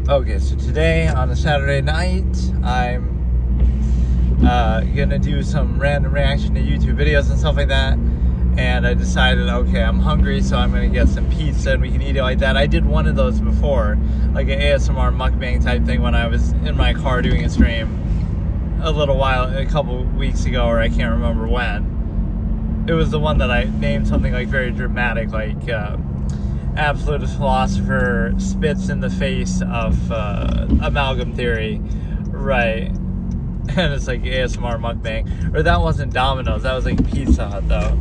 Okay, so today on a Saturday night, I'm gonna do some random reaction to YouTube videos and stuff like that. And I decided, okay, I'm hungry, so I'm gonna get some pizza and we can eat it like that. I did one of those before, like an ASMR mukbang type thing when I was in my car doing a stream a couple weeks ago, or I can't remember when. It was the one that I named something like very dramatic, like Absolutist Philosopher spits in the face of amalgam theory, right? And it's like ASMR mukbang. Or that wasn't Domino's, that was like Pizza Hut though.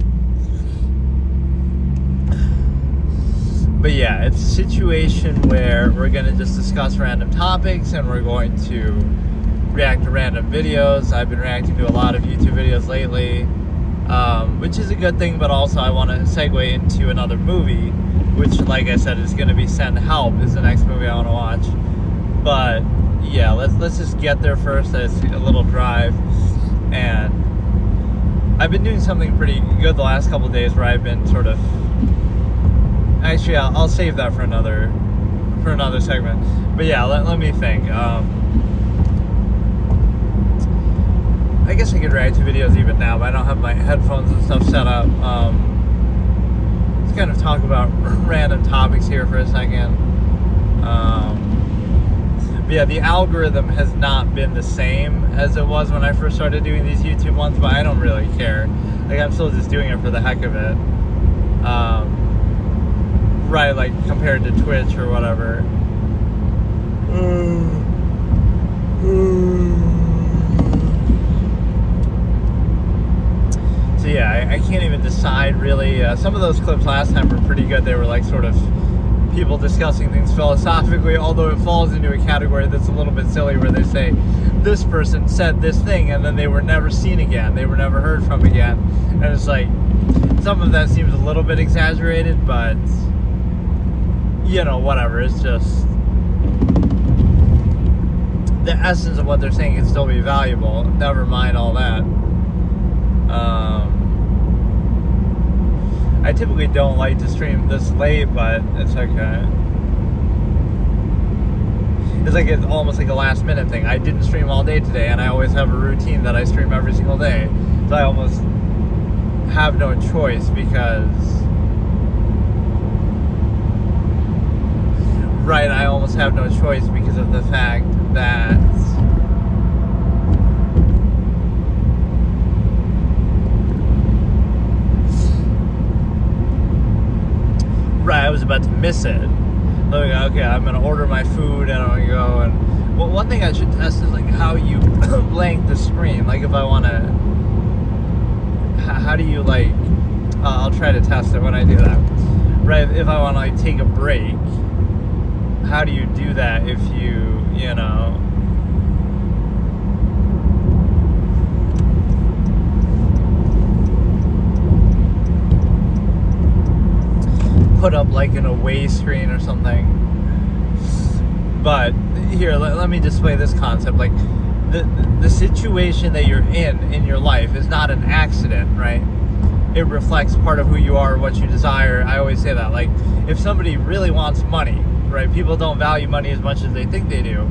But yeah, it's a situation where we're gonna just discuss random topics and we're going to react to random videos. I've been reacting to a lot of YouTube videos lately, which is a good thing, but also I want to segue into another movie, which, like I said, is going to be Send Help, is the next movie I want to watch. But yeah, let's just get there first. It's a little drive, and I've been doing something pretty good the last couple of days where I've been sort of, actually I'll save that for another segment. But yeah, let me think. I guess I could react to videos even now, but I don't have my headphones and stuff set up. Let's kind of talk about random topics here for a second. But yeah, the algorithm has not been the same as it was when I first started doing these YouTube ones, but I don't really care. Like, I'm still just doing it for the heck of it. Right, like compared to Twitch or whatever. So yeah, I can't even decide really. Some of those clips last time were pretty good. They were like sort of people discussing things philosophically, although it falls into a category that's a little bit silly where they say this person said this thing and then they were never seen again, they were never heard from again. And it's like, some of that seems a little bit exaggerated, but you know, whatever. It's just the essence of what they're saying can still be valuable, never mind all that. I typically don't like to stream this late, but it's okay. It's almost like a last minute thing. I didn't stream all day today, and I always have a routine that I stream every single day. So I almost have no choice because... Right, I almost have no choice because of the fact that... Right, I was about to miss it. Like, okay, I'm gonna order my food and I'm gonna go and... Well, one thing I should test is like how you blank the screen. Like if I wanna... How do you like... I'll try to test it when I do that. Right, if I wanna like take a break, how do you do that if you know... put up like an away screen or something. But here, let me display this concept. Like the situation that you're in your life is not an accident, right? It reflects part of who you are, what you desire. I always say that. Like, if somebody really wants money, right? People don't value money as much as they think they do.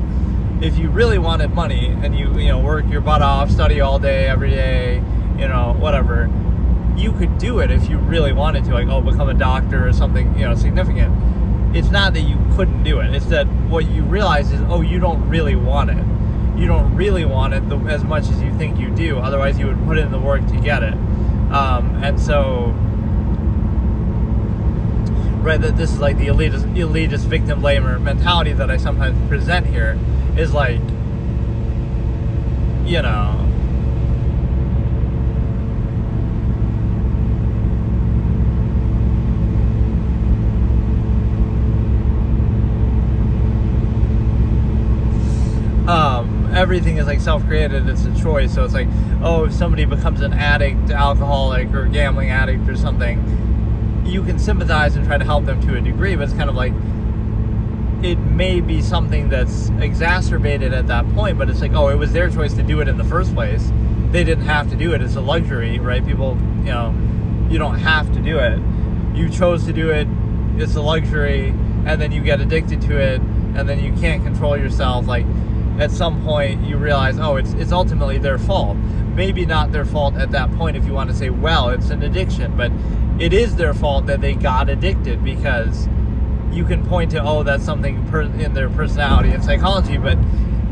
If you really wanted money and you know, work your butt off, study all day, every day, you know, whatever, you could do it if you really wanted to, like, oh, become a doctor or something, you know, significant. It's not that you couldn't do it. It's that what you realize is, oh, you don't really want it. You don't really want it as much as you think you do. Otherwise, you would put in the work to get it. And so, right, that this is like the elitist victim blamer mentality that I sometimes present here is like, you know, everything is like self-created. It's a choice. So it's like, oh, if somebody becomes an addict, alcoholic, or gambling addict or something, you can sympathize and try to help them to a degree, but it's kind of like, it may be something that's exacerbated at that point, but it's like, oh, it was their choice to do it in the first place. They didn't have to do it. It's a luxury, right? People, you know, you don't have to do it. You chose to do it. It's a luxury, and then you get addicted to it, and then you can't control yourself. Like, at some point you realize, oh, it's ultimately their fault. Maybe not their fault at that point if you want to say, well, it's an addiction, but it is their fault that they got addicted, because you can point to, oh, that's something in their personality and psychology, but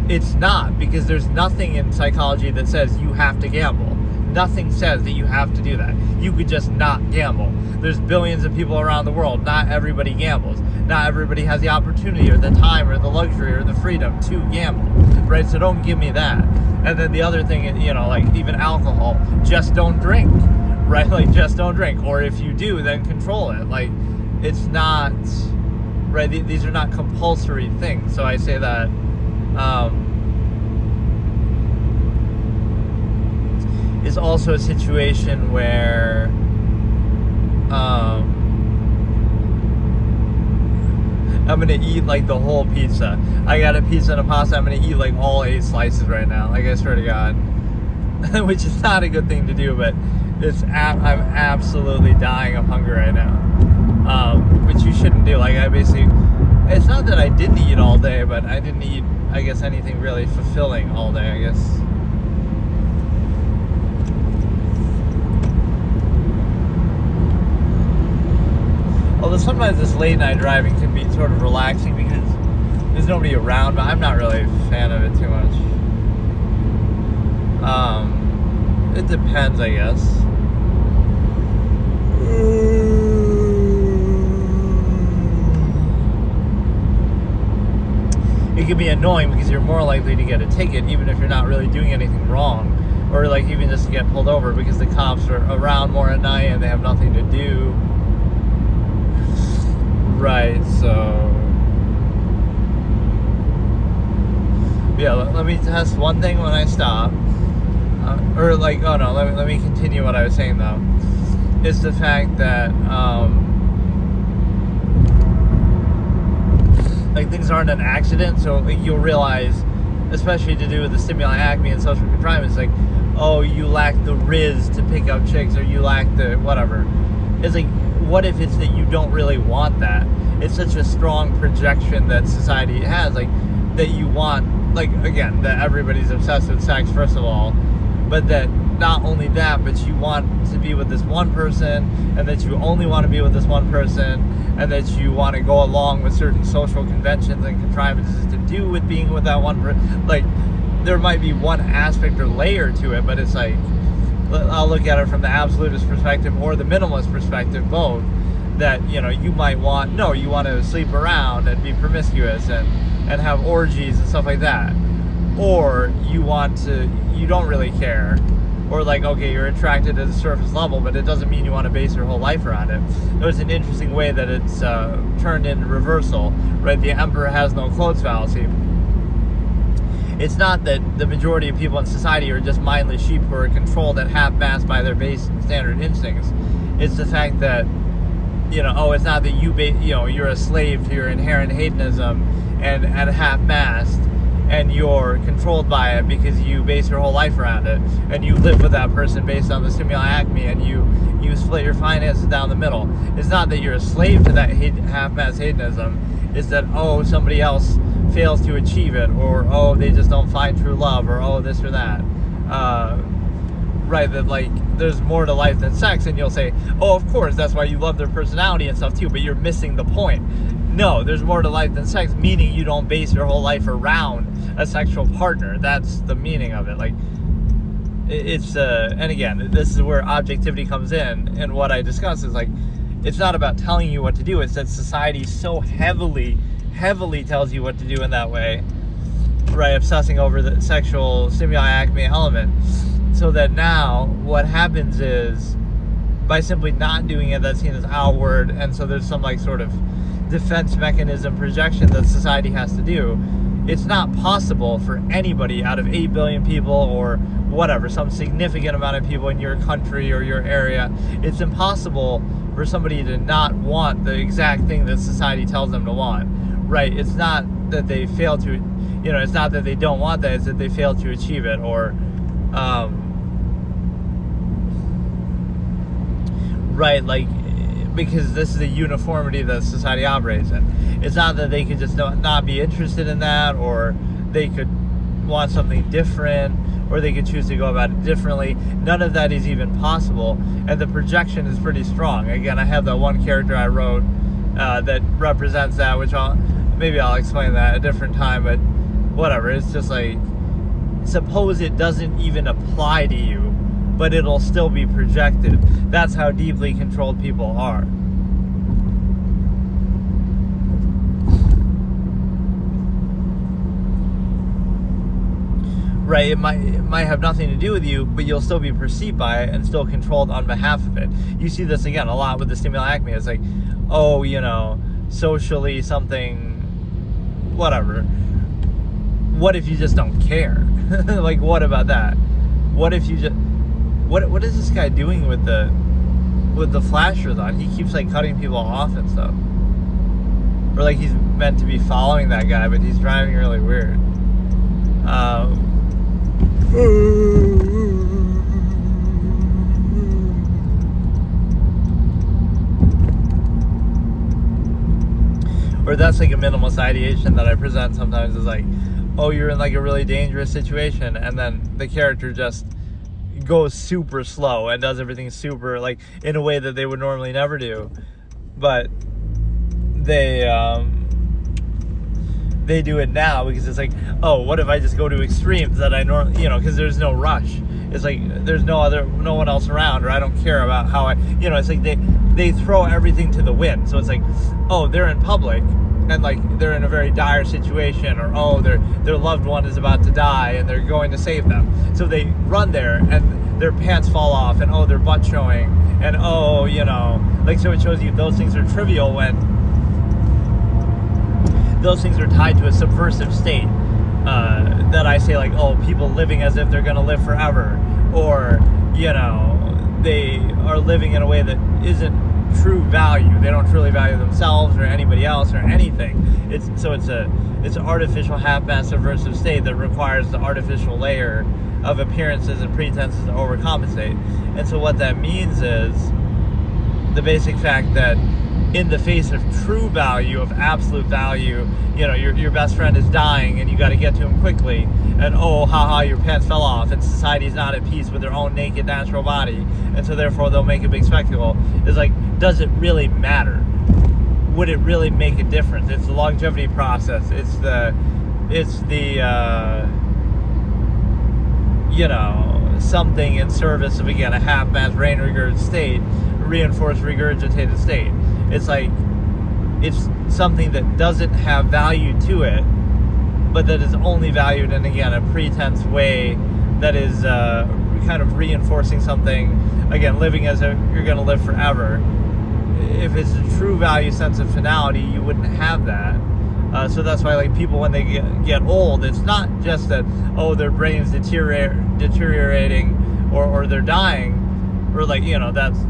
it's not, because there's nothing in psychology that says you have to gamble. Nothing says that you have to do that. You could just not gamble. There's billions of people around the world. Not everybody gambles. Not everybody has the opportunity or the time or the luxury or the freedom to gamble, right? So don't give me that. And then the other thing, you know, like even alcohol, just don't drink, right? Like, just don't drink. Or if you do, then control it. Like, it's not, right? These are not compulsory things. So I say that, is also a situation where I'm gonna eat like the whole pizza. I got a pizza and a pasta. I'm gonna eat like all 8 slices right now. Like, I swear to God, which is not a good thing to do, but I'm absolutely dying of hunger right now, which you shouldn't do. Like, it's not that I didn't eat all day, but I didn't eat, I guess, anything really fulfilling all day, I guess. Although sometimes this late night driving can be sort of relaxing because there's nobody around, but I'm not really a fan of it too much. It depends, I guess. It can be annoying because you're more likely to get a ticket even if you're not really doing anything wrong, or like even just to get pulled over because the cops are around more at night and they have nothing to do. Right, so yeah, let me test one thing when I stop. Let me continue what I was saying though. Is the fact that like, things aren't an accident, so like, you'll realize, especially to do with the stimuli acme and social contrivance, like, oh, you lack the riz to pick up chicks, or you lack the whatever. It's like, what if it's that you don't really want that? It's such a strong projection that society has, like, that you want, like, again, that everybody's obsessed with sex, first of all, but that not only that, but you want to be with this one person, and that you only want to be with this one person, and that you want to go along with certain social conventions and contrivances to do with being with that one person. Like, there might be one aspect or layer to it, but it's like, I'll look at it from the absolutist perspective or the minimalist perspective, both, that, you know, you might want, no, you want to sleep around and be promiscuous and have orgies and stuff like that. Or you don't really care. Or like, okay, you're attracted at the surface level, but it doesn't mean you want to base your whole life around it. There's an interesting way that it's turned in reversal, right? The emperor has no clothes fallacy. It's not that the majority of people in society are just mindless sheep who are controlled at half-mast by their base standard instincts. It's the fact that, you know, oh, it's not that you're a slave to your inherent hedonism and at half-mast, and you're controlled by it because you base your whole life around it, and you live with that person based on the stimuli acme, and you split your finances down the middle. It's not that you're a slave to that half-mast hedonism. It's that, oh, somebody else fails to achieve it, or oh, they just don't find true love, or oh, this or that. Right, that like there's more to life than sex, and you'll say, oh, of course, that's why you love their personality and stuff too, but you're missing the point. No, there's more to life than sex, meaning you don't base your whole life around a sexual partner. That's the meaning of it. Like, it's and again, this is where objectivity comes in, and what I discuss is like, it's not about telling you what to do, it's that society so heavily tells you what to do in that way, right? Obsessing over the sexual stimuli acme element, so that now what happens is, by simply not doing it, that's seen as outward, and so there's some like sort of defense mechanism projection that society has to do. It's not possible for anybody out of 8 billion people, or whatever, some significant amount of people in your country or your area, it's impossible for somebody to not want the exact thing that society tells them to want, right? It's not that they fail to, you know, it's not that they don't want that, it's that they fail to achieve it, or right, like because this is the uniformity that society operates in. It's not that they could just not be interested in that, or they could want something different, or they could choose to go about it differently. None of that is even possible, and the projection is pretty strong. Again, I have that one character I wrote that represents that, which maybe I'll explain that at a different time, but whatever. It's just like, suppose it doesn't even apply to you, but it'll still be projected. That's how deeply controlled people are. Right, it might have nothing to do with you, but you'll still be perceived by it and still controlled on behalf of it. You see this again a lot with the stimuli acme. It's like, oh, socially something, whatever. What if you just don't care? Like, what about that? What if you just... What is this guy doing with the flashers on? He keeps like cutting people off and stuff. Or like he's meant to be following that guy, but he's driving really weird. Or that's like a minimalist ideation that I present sometimes, is like, oh, you're in like a really dangerous situation, and then the character just goes super slow and does everything super, like, in a way that they would normally never do, but they do it now because it's like, oh, what if I just go to extremes that I normally, because there's no rush. It's like there's no one else around, or I don't care about how it's like they throw everything to the wind. So it's like, oh, they're in public and like they're in a very dire situation, or oh, their loved one is about to die and they're going to save them. So they run there and their pants fall off, and oh, their butt showing, and oh, like, so it shows you those things are trivial when those things are tied to a subversive state. That I say, like, oh, people living as if they're going to live forever, or they are living in a way that isn't true value. They don't truly value themselves or anybody else or anything. It's an artificial half-mass subversive state that requires the artificial layer of appearances and pretenses to overcompensate. And so what that means is the basic fact that in the face of true value, of absolute value, your best friend is dying and you got to get to him quickly, and oh, haha, your pants fell off, and society's not at peace with their own naked natural body, and so therefore they'll make a big spectacle. It's like, does it really matter? Would it really make a difference? It's the longevity process. It's the something in service of, again, a half-mass brain regurgitated state, reinforced regurgitated state. It's like, it's something that doesn't have value to it, but that is only valued in, again, a pretense way that is kind of reinforcing something, again, living as if you're going to live forever. If it's a true value sense of finality, you wouldn't have that. So that's why, like, people, when they get old, it's not just that, oh, their brain's deteriorating or they're dying, or like,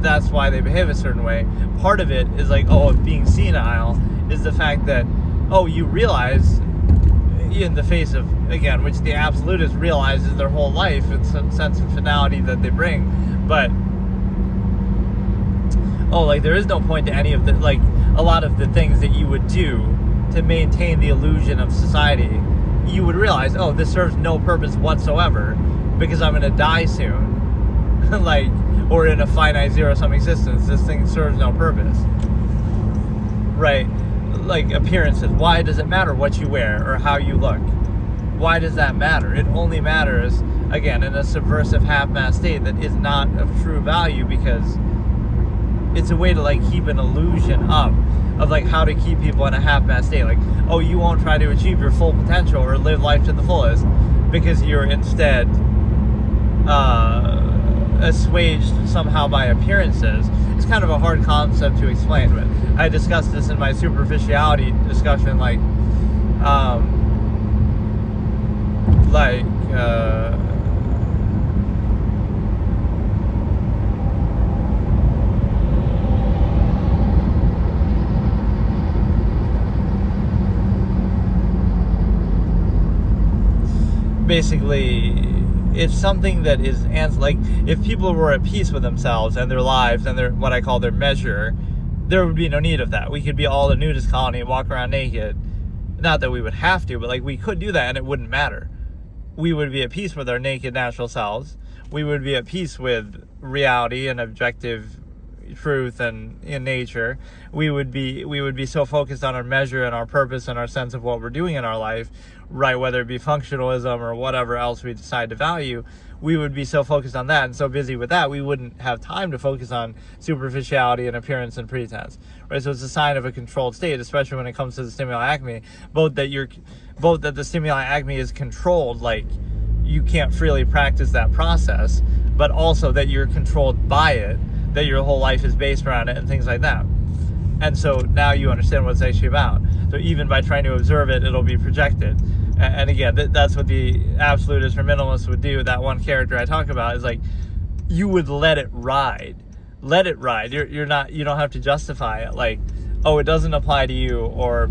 that's why they behave a certain way. Part of it is like, oh, being senile is the fact that, oh, you realize in the face of, again, which the absolutist realizes their whole life, it's some sense of finality that they bring, but oh, like, there is no point to any of the, like, a lot of the things that you would do to maintain the illusion of society. You would realize, oh, this serves no purpose whatsoever because I'm going to die soon. Like, or in a finite zero-sum existence, this thing serves no purpose. Right? Like, appearances. Why does it matter what you wear or how you look? Why does that matter? It only matters, again, in a subversive half-mass state that is not of true value, because it's a way to, like, keep an illusion up of, like, how to keep people in a half-mass state. Like, oh, you won't try to achieve your full potential or live life to the fullest because you're instead assuaged somehow by appearances. It's kind of a hard concept to explain, but I discussed this in my superficiality discussion, basically, it's something that is, like, if people were at peace with themselves and their lives and their, what I call their measure, there would be no need of that. We could be all a nudist colony and walk around naked. Not that we would have to, but like we could do that and it wouldn't matter. We would be at peace with our naked natural selves. We would be at peace with reality and objective truth and in nature. We would be so focused on our measure and our purpose and our sense of what we're doing in our life, right? Whether it be functionalism or whatever else we decide to value, we would be so focused on that and so busy with that, we wouldn't have time to focus on superficiality and appearance and pretense, right? So it's a sign of a controlled state, especially when it comes to the stimuli acme, both that the stimuli acme is controlled, like you can't freely practice that process, but also that you're controlled by it, that your whole life is based around it and things like that. And so now you understand what it's actually about. So even by trying to observe it, it'll be projected. And again, that's what the absolutist or minimalist would do. That one character I talk about is like, you would let it ride. Let it ride. You don't have to justify it. Like, oh, it doesn't apply to you, or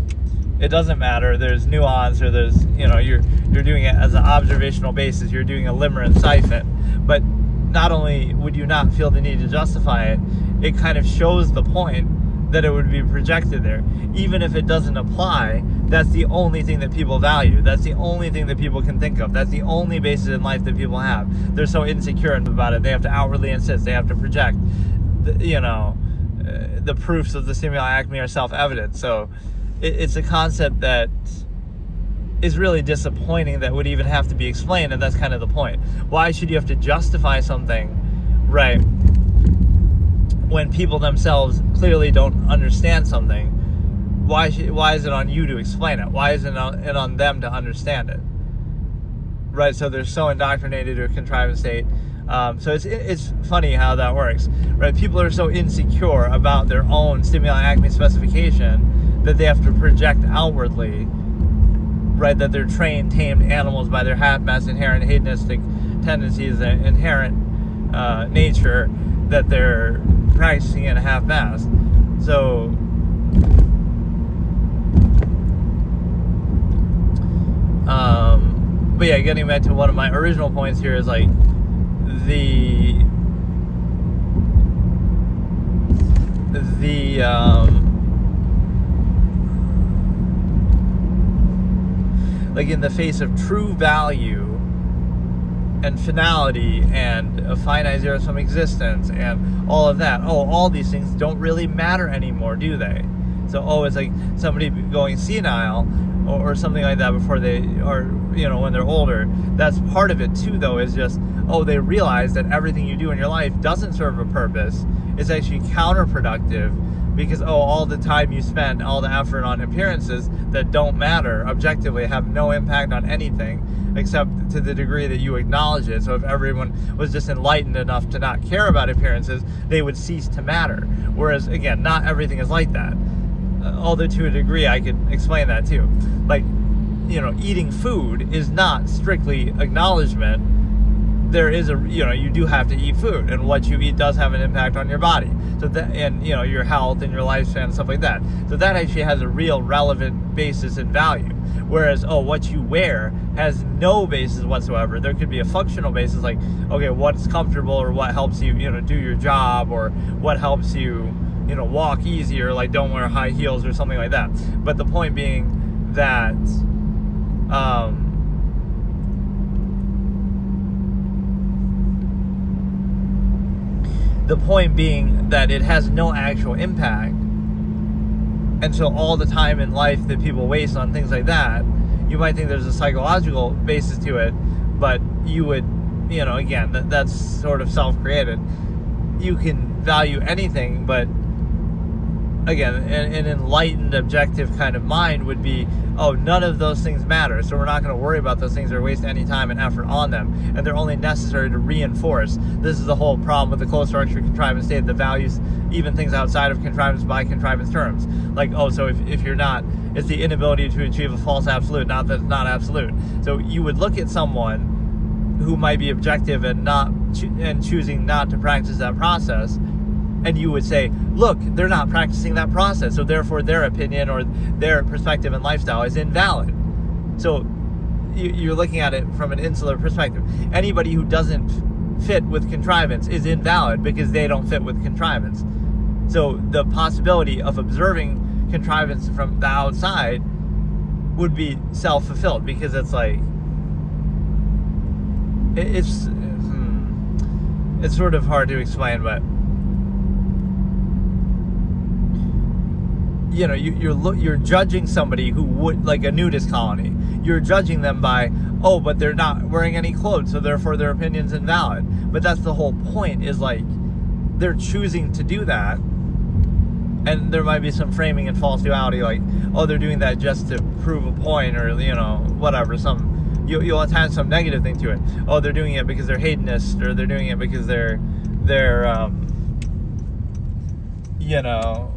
it doesn't matter. There's nuance, or there's, you're doing it as an observational basis. You're doing a limerent siphon. But not only would you not feel the need to justify it, it kind of shows the point that it would be projected there. Even if it doesn't apply, that's the only thing that people value. That's the only thing that people can think of. That's the only basis in life that people have. They're so insecure about it. They have to outwardly insist. They have to project. The proofs of the stimuli acme are self-evident. So it's a concept that is really disappointing that would even have to be explained, and that's kind of the point. Why should you have to justify something, right, when people themselves clearly don't understand something? Why is it on you to explain it? Why isn't it on them to understand it? Right, so they're so indoctrinated to a contrived state. So it's funny how that works, right? People are so insecure about their own stimuli acme specification that they have to project outwardly, right, that they're trained, tamed animals by their half-mass inherent hedonistic tendencies, and inherent nature, that they're practicing in a half-mass. So but yeah, getting back to one of my original points here is like like in the face of true value and finality and a finite zero-sum existence and all of that, all these things don't really matter anymore, do they? So it's like somebody going senile or something like that before they are, when they're older. That's part of it too, though, is just they realize that everything you do in your life doesn't serve a purpose. It's actually counterproductive, because all the time you spend, all the effort on appearances that don't matter objectively, have no impact on anything except to the degree that you acknowledge it. So if everyone was just enlightened enough to not care about appearances, they would cease to matter. Whereas, again, not everything is like that. Although to a degree I could explain that too. Like, eating food is not strictly acknowledgement. There is you do have to eat food, and what you eat does have an impact on your body. So that, and your health and your lifespan and stuff like that. So that actually has a real relevant basis and value. Whereas, what you wear has no basis whatsoever. There could be a functional basis, like, okay, what's comfortable, or what helps you, do your job, or what helps you, walk easier, like don't wear high heels or something like that. But the point being that, it has no actual impact. And so all the time in life that people waste on things like that, you might think there's a psychological basis to it, but you would, again, that's sort of self-created. You can value anything, but again, an enlightened, objective kind of mind would be, none of those things matter, so we're not going to worry about those things or waste any time and effort on them, and they're only necessary to reinforce. This is the whole problem with the closed structure contrivance state that values even things outside of contrivance by contrivance terms. Like, so if you're not, it's the inability to achieve a false absolute, not that it's not absolute. So you would look at someone who might be objective and choosing not to practice that process, and you would say, look, they're not practicing that process, so therefore their opinion or their perspective and lifestyle is invalid. So you're looking at it from an insular perspective. Anybody who doesn't fit with contrivance is invalid because they don't fit with contrivance. So the possibility of observing contrivance from the outside would be self-fulfilled, because it's like, it's sort of hard to explain, but you know, you're judging somebody who would, like a nudist colony, you're judging them by, oh, but they're not wearing any clothes, so therefore their opinion's invalid. But that's the whole point, is like, they're choosing to do that, and there might be some framing and false duality, like, oh, they're doing that just to prove a point, or, you know, whatever, you'll attach some negative thing to it. Oh, they're doing it because they're hedonist, or they're doing it because they're you know,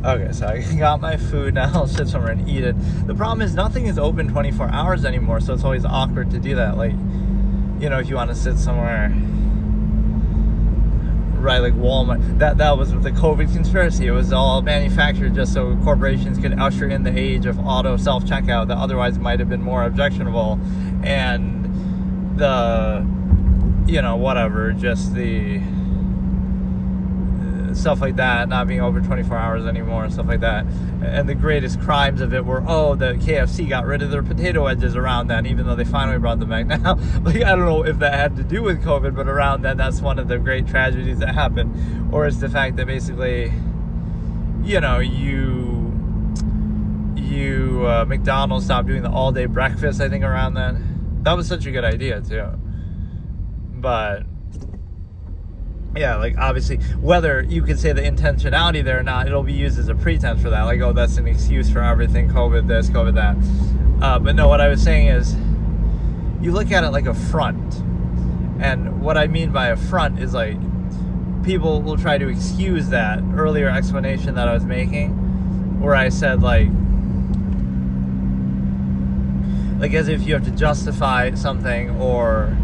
okay, so I got my food now. I'll sit somewhere and eat it. The problem is nothing is open 24 hours anymore, so it's always awkward to do that. Like, you know, if you want to sit somewhere, right, like Walmart. That was with the COVID conspiracy. It was all manufactured just so corporations could usher in the age of auto self-checkout that otherwise might have been more objectionable. And the, you know, whatever, just the stuff like that, not being open 24 hours anymore and stuff like that. And the greatest crimes of it were, oh, the KFC got rid of their potato wedges around then, even though they finally brought them back now. Like, I don't know if that had to do with COVID, but around then, that's one of the great tragedies that happened. Or it's the fact that basically, you know, McDonald's stopped doing the all-day breakfast, I think, around then. That was such a good idea, too. But yeah, like obviously, whether you could say the intentionality there or not, it'll be used as a pretense for that. Like, oh, that's an excuse for everything, COVID this, COVID that. But no, what I was saying is, you look at it like a front. And what I mean by a front is like, people will try to excuse that earlier explanation that I was making, where I said like as if you have to justify something, or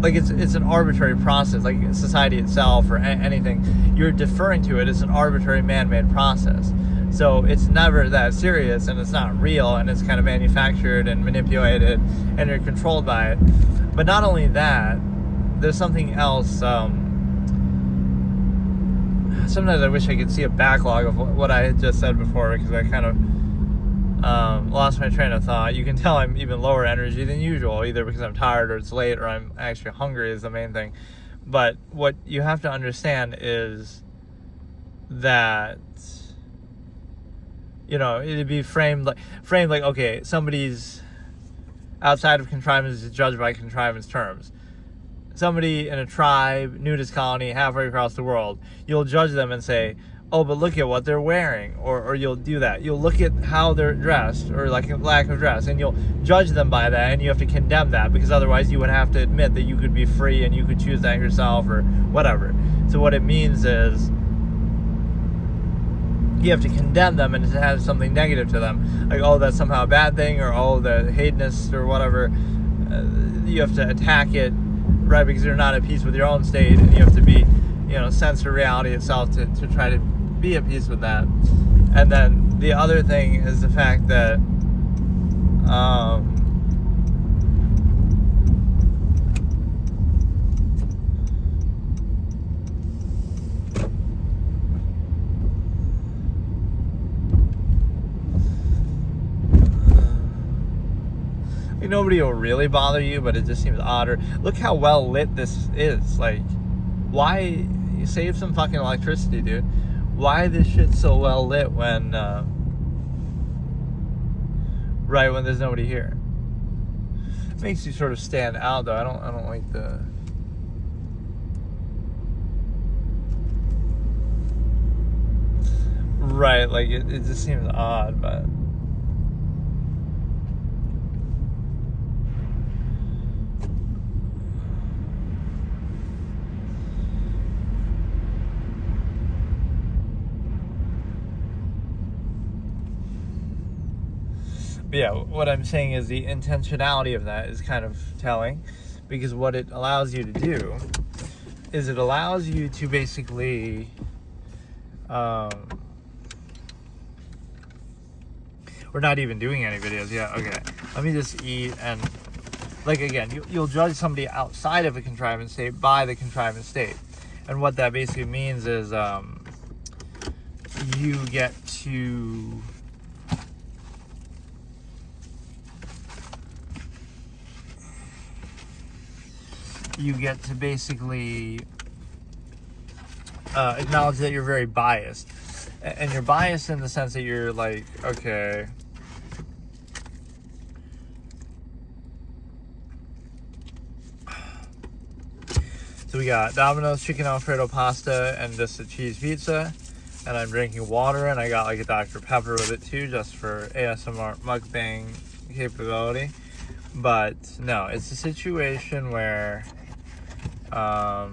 like it's an arbitrary process, like society itself or anything. You're deferring to it as an arbitrary man-made process. So it's never that serious, and it's not real, and it's kind of manufactured and manipulated, and you're controlled by it. But not only that, there's something else. Sometimes I wish I could see a backlog of what I had just said before, because I kind of lost my train of thought. You can tell I'm even lower energy than usual, either because I'm tired or it's late or I'm actually hungry is the main thing. But what you have to understand is that, you know, it'd be framed like, okay, somebody's outside of contrivance is judged by contrivance terms. Somebody in a tribe, nudist colony, halfway across the world, you'll judge them and say, oh, but look at what they're wearing, or you'll do that. You'll look at how they're dressed, or like a lack of dress, and you'll judge them by that, and you have to condemn that, because otherwise you would have to admit that you could be free and you could choose that yourself, or whatever. So what it means is, you have to condemn them and to have something negative to them, like, oh, that's somehow a bad thing, or oh, the hedonist or whatever. You have to attack it, right, because you're not at peace with your own state, and you have to be, you know, censor reality itself to try to be at peace with that. And then the other thing is the fact that nobody will really bother you, but it just seems odder. Look how well lit this is. Like, why you save some fucking electricity, dude? Why this shit's so well lit when right when there's nobody here? It makes you sort of stand out, though. I don't like the right. Like it just seems odd, but. But yeah, what I'm saying is the intentionality of that is kind of telling, because what it allows you to do is it allows you to basically we're not even doing any videos yet. Okay, let me just eat. And like, again, you'll judge somebody outside of a contrivance state by the contrivance state, and what that basically means is you get to basically acknowledge that you're very biased. And you're biased in the sense that you're like, okay, so we got Domino's chicken Alfredo pasta and just a cheese pizza, and I'm drinking water, and I got like a Dr. Pepper with it too, just for ASMR mukbang capability. But no, it's a situation where I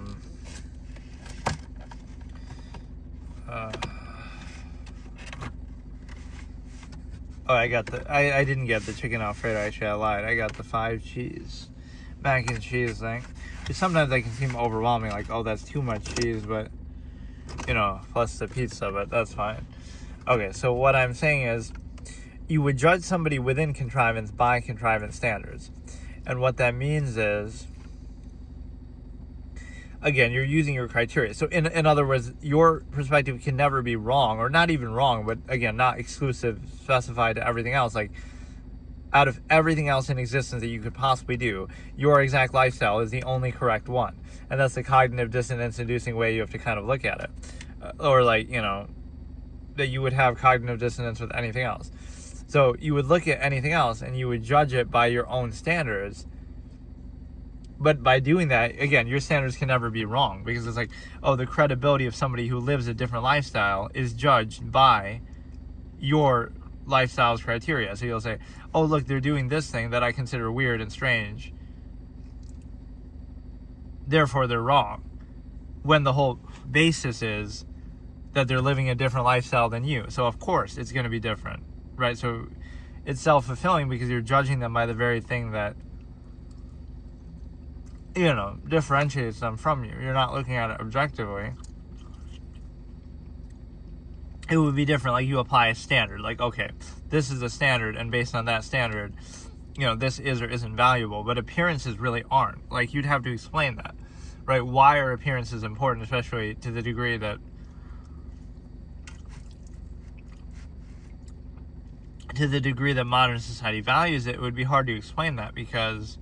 didn't get the chicken Alfredo, actually I lied. I got the 5 cheese mac and cheese thing. Because sometimes that can seem overwhelming, like, oh, that's too much cheese, but, you know, plus the pizza, but that's fine. Okay, so what I'm saying is, you would judge somebody within contrivance by contrivance standards. And what that means is, again, you're using your criteria. So in other words, your perspective can never be wrong, or not even wrong, but again, not exclusive, specified to everything else. Like, out of everything else in existence that you could possibly do, your exact lifestyle is the only correct one. And that's the cognitive dissonance inducing way you have to kind of look at it. Or like, you know, that you would have cognitive dissonance with anything else. So you would look at anything else and you would judge it by your own standards. But by doing that, again, your standards can never be wrong, because it's like, oh, the credibility of somebody who lives a different lifestyle is judged by your lifestyle's criteria. So you'll say, oh, look, they're doing this thing that I consider weird and strange, therefore they're wrong. When the whole basis is that they're living a different lifestyle than you. So of course it's going to be different, right? So it's self-fulfilling because you're judging them by the very thing that, you know, differentiates them from you. You're not looking at it objectively. It would be different, like you apply a standard, like, okay, this is a standard, and based on that standard, you know, this is or isn't valuable. But appearances really aren't. Like, you'd have to explain that, right? Why are appearances important, especially to the degree that modern society values it? It would be hard to explain that, because,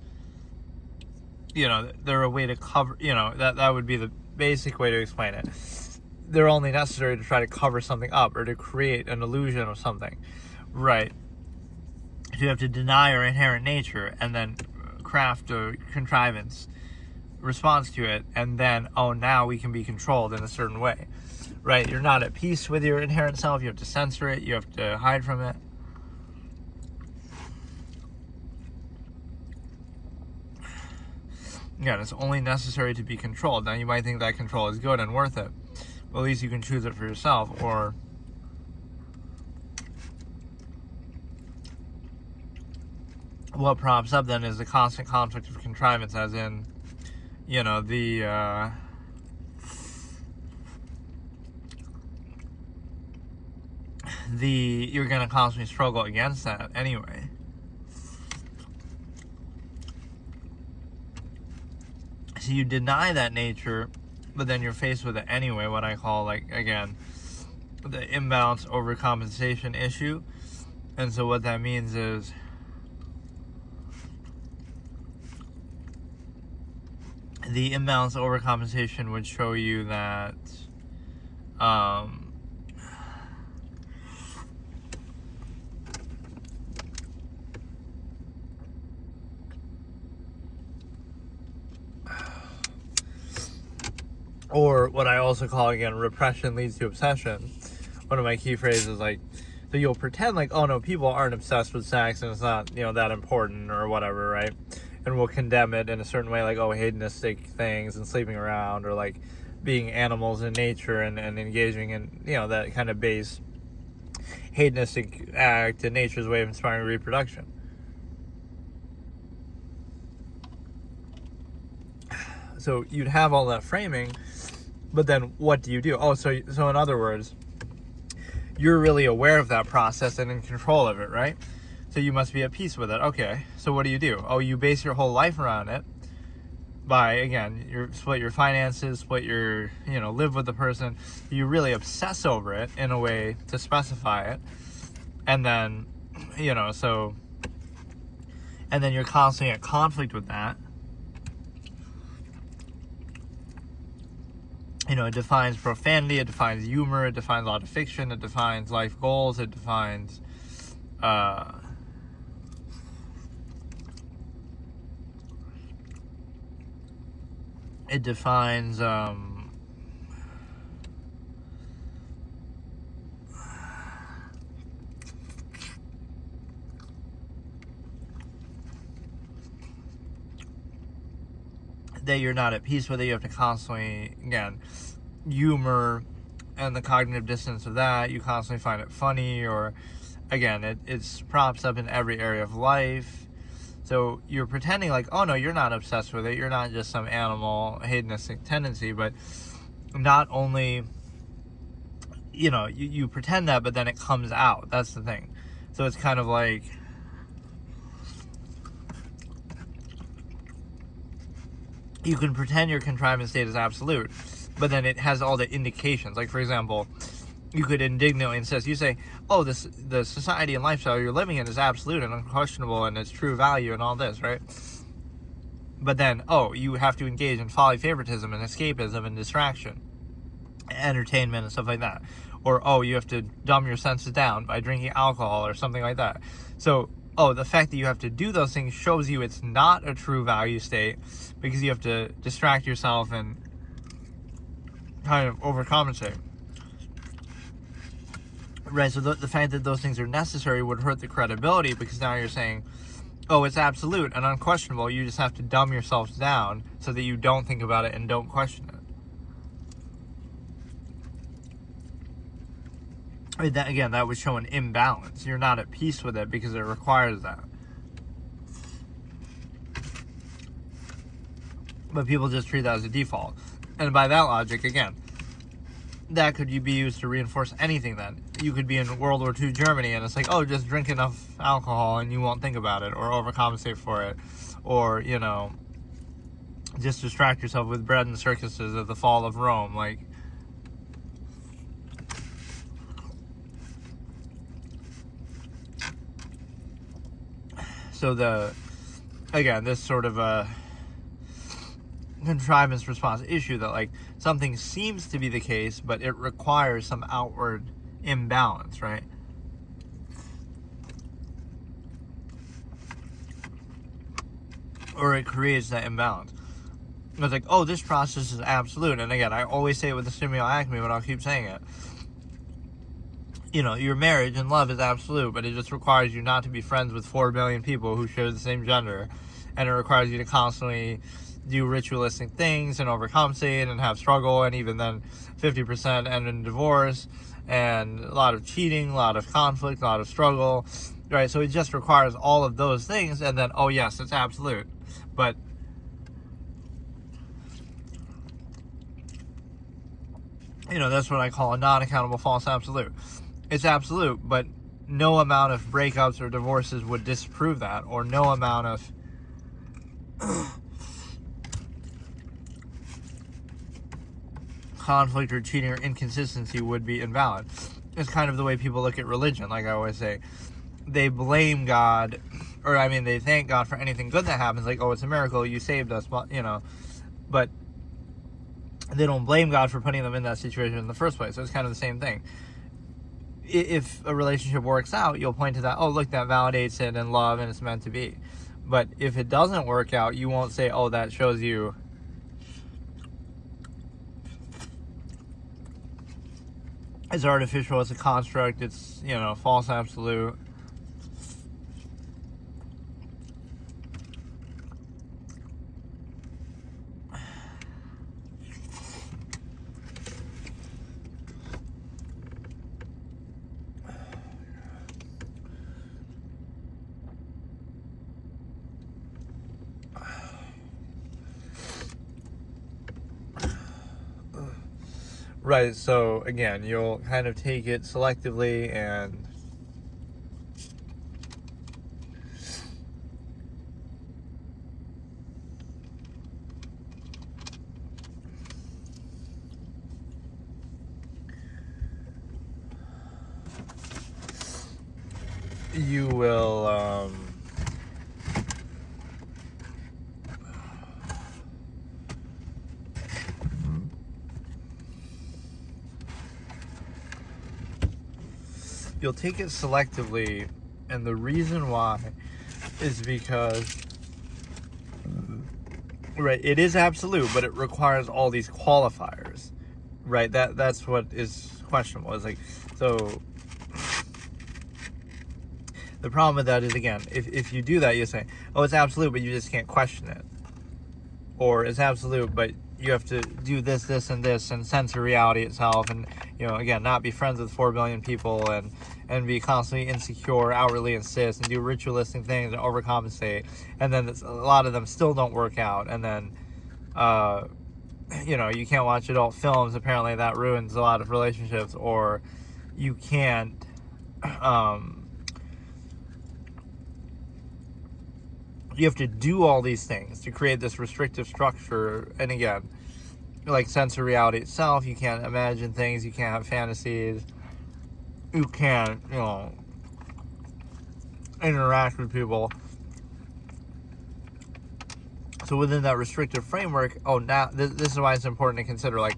you know, they're a way to cover, you know, that would be the basic way to explain it. They're only necessary to try to cover something up or to create an illusion of something, right? So you have to deny our inherent nature and then craft a contrivance response to it, and then, oh, now we can be controlled in a certain way, right? You're not at peace with your inherent self. You have to censor it. You have to hide from it. Yeah, it's only necessary to be controlled. Now, you might think that control is good and worth it. Well, at least you can choose it for yourself. Or what props up then is the constant conflict of contrivance, as in, you know, you're going to constantly struggle against that anyway. So you deny that nature, but then you're faced with it anyway, what I call, like, again, the imbalance overcompensation issue. And so what that means is the imbalance overcompensation would show you that or what I also call, again, repression leads to obsession. One of my key phrases, like, so you'll pretend like, oh no, people aren't obsessed with sex and it's not, you know, that important or whatever, right? And we'll condemn it in a certain way, like, oh, hedonistic things and sleeping around, or like being animals in nature and engaging in, you know, that kind of base hedonistic act in nature's way of inspiring reproduction. So you'd have all that framing, but then what do you do? Oh, so in other words, you're really aware of that process and in control of it, right? So you must be at peace with it. Okay, so what do? Oh, you base your whole life around it by, again, you split your finances, split your, you know, live with the person. You really obsess over it in a way to specify it. And then, you know, and then you're constantly at conflict with that. You know, it defines profanity, it defines humor, it defines a lot of fiction, it defines life goals, it defines that you're not at peace with it. You have to constantly, again, humor and the cognitive dissonance of that. You constantly find it funny, or, again, it's props up in every area of life. So you're pretending like, oh no, you're not obsessed with it. You're not just some animal hedonistic tendency, but not only, you know, you pretend that, but then it comes out. That's the thing. So it's kind of like, you can pretend your contrivance state is absolute, but then it has all the indications. Like, for example, you could indignantly insist, you say, oh, the society and lifestyle you're living in is absolute and unquestionable and it's true value and all this, right? But then, oh, you have to engage in folly, favoritism, and escapism and distraction, entertainment and stuff like that. Or, oh, you have to dumb your senses down by drinking alcohol or something like that. So oh, the fact that you have to do those things shows you it's not a true value state, because you have to distract yourself and kind of overcompensate. Right, so the fact that those things are necessary would hurt the credibility, because now you're saying, oh, it's absolute and unquestionable. You just have to dumb yourself down so that you don't think about it and don't question it. Right, that, again, that would show an imbalance. You're not at peace with it because it requires that. But people just treat that as a default. And by that logic, again, that could be used to reinforce anything then. You could be in World War II Germany and it's like, oh, just drink enough alcohol and you won't think about it, or overcompensate for it, or, you know, just distract yourself with bread and circuses at the fall of Rome. Like, so again, this sort of a contrivance response issue that, like, something seems to be the case, but it requires some outward imbalance, right? Or it creates that imbalance. It's like, oh, this process is absolute. And again, I always say it with the stimuli acme, but I'll keep saying it. You know, your marriage and love is absolute, but it just requires you not to be friends with 4 billion people who share the same gender. And it requires you to constantly do ritualistic things and overcompensate and have struggle, and even then 50% end in divorce, and a lot of cheating, a lot of conflict, a lot of struggle, right? So it just requires all of those things, and then, oh yes, it's absolute. But you know, that's what I call a non-accountable false absolute. It's absolute, but no amount of breakups or divorces would disprove that, or no amount of conflict or cheating or inconsistency would be invalid. It's kind of the way people look at religion. Like I always say, they blame God, or I mean, they thank God for anything good that happens. Like, oh, it's a miracle, you saved us, but, you know, but they don't blame God for putting them in that situation in the first place. So it's kind of the same thing. If a relationship works out, you'll point to that, oh, look, that validates it and love and it's meant to be. But if it doesn't work out, you won't say, oh, that shows you it's artificial, it's a construct, it's, you know, false absolute. Right, so again, you'll kind of take it selectively and you will you'll take it selectively, and the reason why is because, right, it is absolute, but it requires all these qualifiers, right? That's what is questionable. It's like, so the problem with that is, again, if you do that, you say, oh, it's absolute, but you just can't question it. Or it's absolute, but you have to do this, this, and this, and censor reality itself, and, you know, again, not be friends with 4 billion people, and be constantly insecure, outwardly insist, and do ritualistic things and overcompensate, and then a lot of them still don't work out, and then, you know, you can't watch adult films, apparently that ruins a lot of relationships, or you can't, you have to do all these things to create this restrictive structure. And again, like censor reality itself. You can't imagine things. You can't have fantasies. You can't, you know, interact with people. So within that restrictive framework, oh, now this is why it's important to consider, like,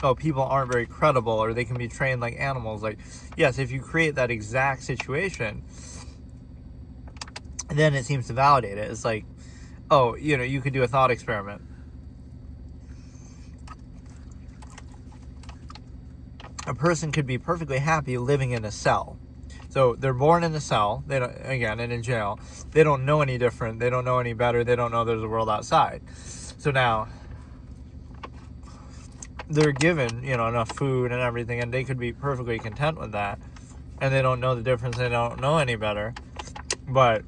oh, people aren't very credible, or they can be trained like animals. Like, yes, if you create that exact situation, then it seems to validate it. It's like, oh, you could do a thought experiment. A person could be perfectly happy living in a cell. So they're born in a cell, they don't, again, and in jail. They don't know any different. They don't know any better. They don't know there's a world outside. So now they're given, enough food and everything, and they could be perfectly content with that. And they don't know the difference. They don't know any better. But,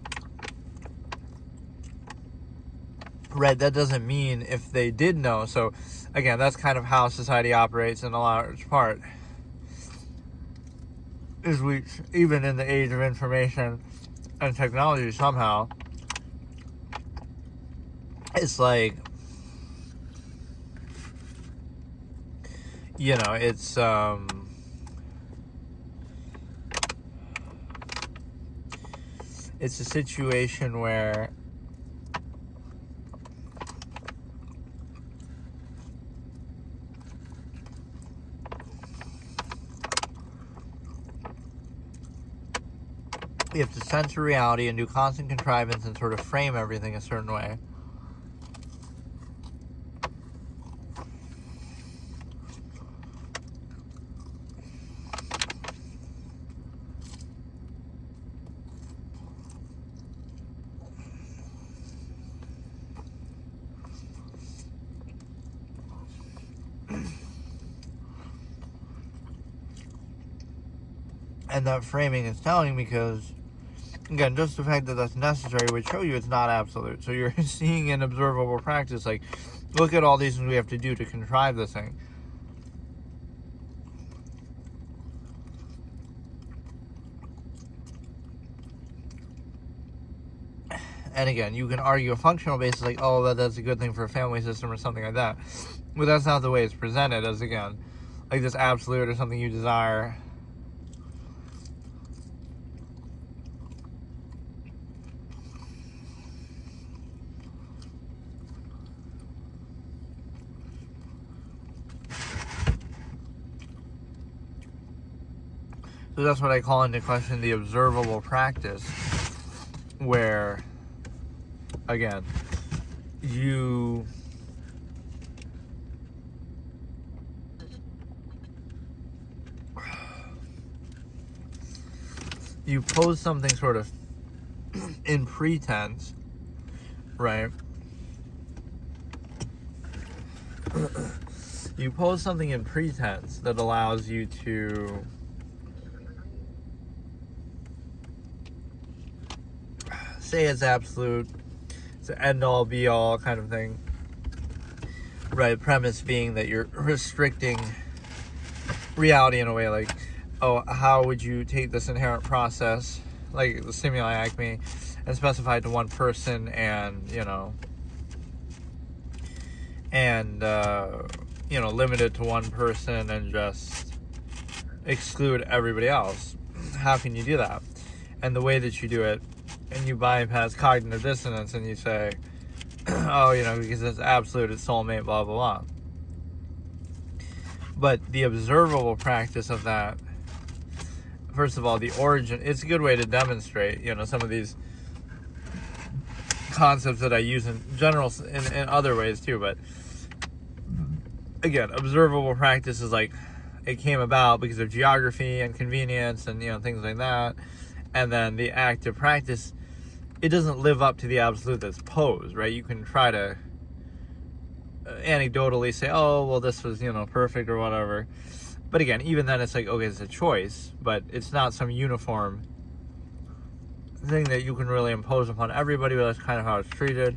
right, that doesn't mean if they did know. So, again, that's kind of how society operates in a large part. Is we, even in the age of information and technology, somehow, it's like, it's, it's a situation where you have to censor reality and do constant contrivance and sort of frame everything a certain way. And that framing is telling because, again, just the fact that that's necessary would show you it's not absolute. So you're seeing an observable practice, like, look at all these things we have to do to contrive this thing. And again, you can argue a functional basis, like, oh, that's a good thing for a family system or something like that. But that's not the way it's presented as, again, like this absolute or something you desire. So that's what I call into question the observable practice, where, again, you pose something sort of in pretense, right? You pose something in pretense that allows you to say it's absolute, it's an end-all, be-all kind of thing, right? Premise being that you're restricting reality in a way, like, oh, how would you take this inherent process, like the stimuli acme, and specify it to one person and, limit it to one person and just exclude everybody else? How can you do that? And the way that you do it, and you bypass cognitive dissonance and you say, oh, because it's absolute, it's soulmate, blah, blah, blah. But the observable practice of that, first of all, the origin, it's a good way to demonstrate, some of these concepts that I use in general, in other ways too. But again, observable practice is like, it came about because of geography and convenience and, things like that. And then the active practice, it doesn't live up to the absolute that's posed, right? You can try to anecdotally say, oh, well, this was, perfect or whatever. But again, even then it's like, okay, it's a choice, but it's not some uniform thing that you can really impose upon everybody, but that's kind of how it's treated.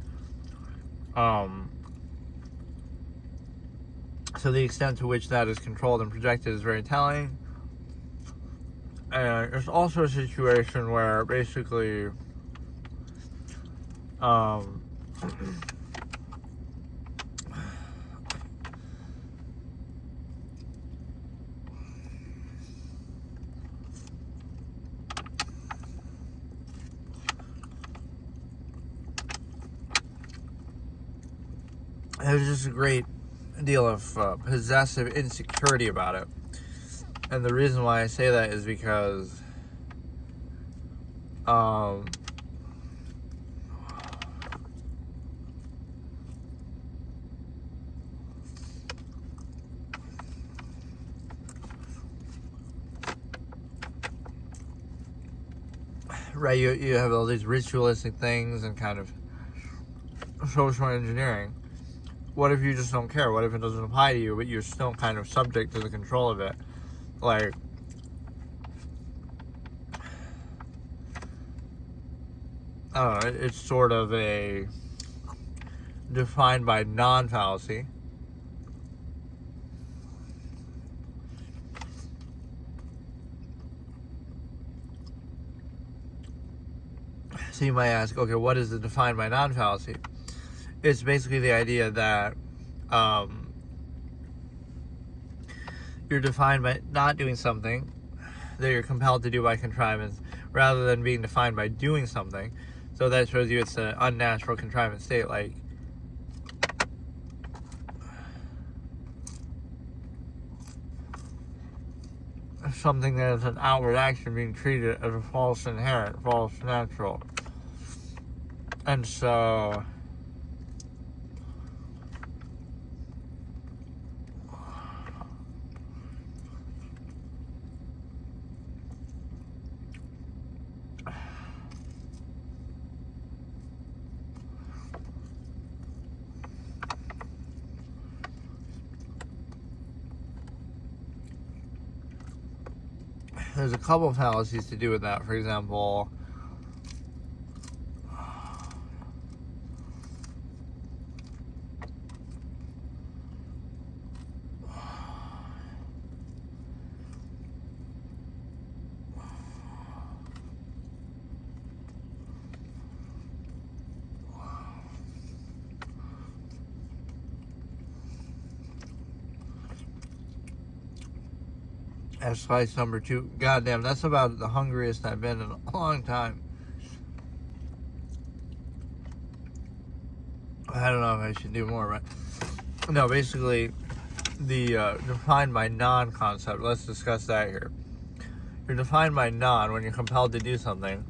So the extent to which that is controlled and projected is very telling. And there's also a situation where basically there's just a great deal of possessive insecurity about it. And the reason why I say that is because right? You have all these ritualistic things and kind of social engineering. What if you just don't care? What if it doesn't apply to you, but you're still kind of subject to the control of it? Like, I don't know, it's sort of a defined by non-fallacy. So you might ask, okay, what is the defined by non-fallacy? It's basically the idea that you're defined by not doing something that you're compelled to do by contrivance, rather than being defined by doing something. So that shows you it's an unnatural contrivance state, like something that is an outward action being treated as a false inherent, false natural. And so there's a couple of fallacies to do with that. For example, as slice number 2, goddamn, that's about the hungriest I've been in a long time. I don't know if I should do more, but no, basically, the defined by non-concept, let's discuss that here. You're defined by non when you're compelled to do something.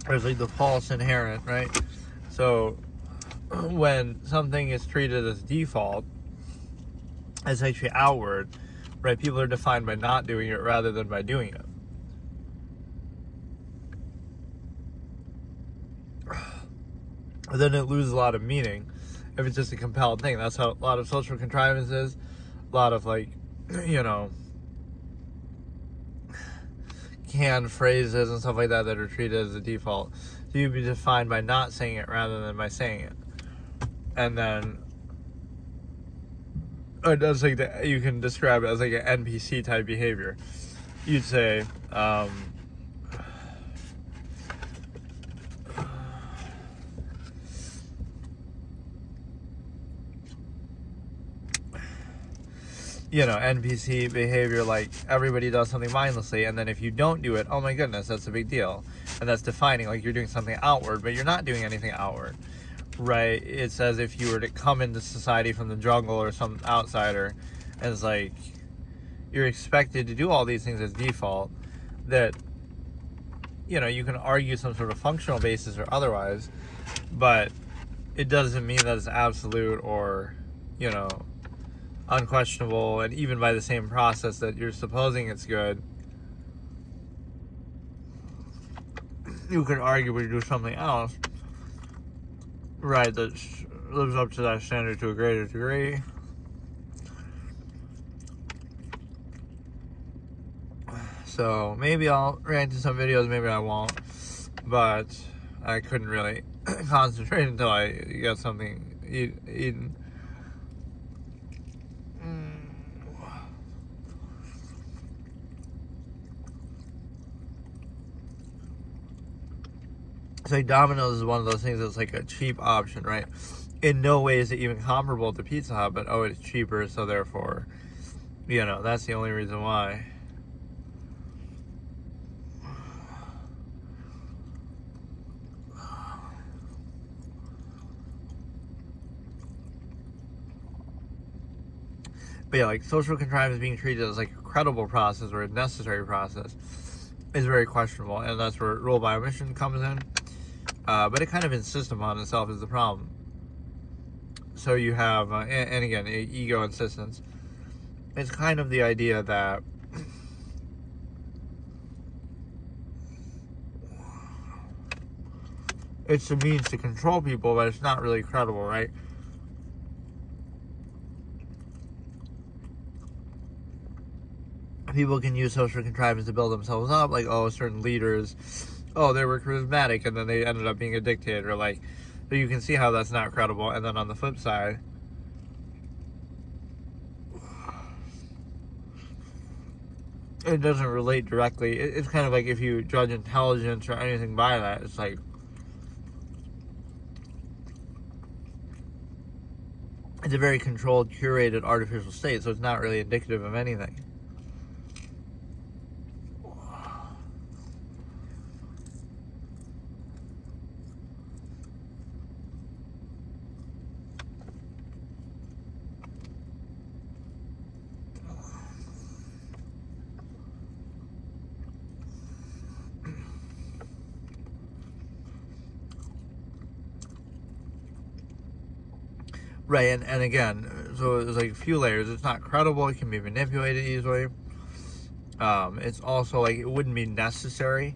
There's like the false inherent, right? So when something is treated as default, it's actually outward, right? People are defined by not doing it rather than by doing it. Then it loses a lot of meaning if it's just a compelled thing. That's how a lot of social contrivances, a lot of, like, you know, canned phrases and stuff like that that are treated as a default. So you'd be defined by not saying it rather than by saying it. And then it does, like, you can describe it as like an NPC type behavior. You'd say, you know, NPC behavior, like everybody does something mindlessly, and then if you don't do it, oh my goodness, that's a big deal. And that's defining, like you're doing something outward, but you're not doing anything outward, right? It's as if you were to come into society from the jungle or some outsider, and it's like you're expected to do all these things as default, that, you know, you can argue some sort of functional basis or otherwise, but it doesn't mean that it's absolute or, you know, unquestionable. And even by the same process that you're supposing it's good, you could arguably do something else, right, that lives up to that standard to a greater degree. So maybe I'll react to some videos, maybe I won't, but I couldn't really concentrate until I got something eaten. It's like Domino's is one of those things that's like a cheap option, right? In no way is it even comparable to Pizza Hut, but oh, it's cheaper, so therefore, you know, that's the only reason why. But yeah, like social contrivance being treated as like a credible process or a necessary process is very questionable, and that's where rule by omission comes in. But it kind of insists upon itself is the problem. So you have, and again, ego insistence. it's kind of the idea that it's a means to control people, but it's not really credible, right? People can use social contrivance to build themselves up, like, oh, certain leaders, oh, they were charismatic, and then they ended up being a dictator, like, so you can see how that's not credible. And then on the flip side, it doesn't relate directly. It's kind of like if you judge intelligence or anything by that, it's like, it's a very controlled, curated, artificial state, so it's not really indicative of anything. Right, and again, so it's like a few layers. It's not credible. It can be manipulated easily. It's also like it wouldn't be necessary.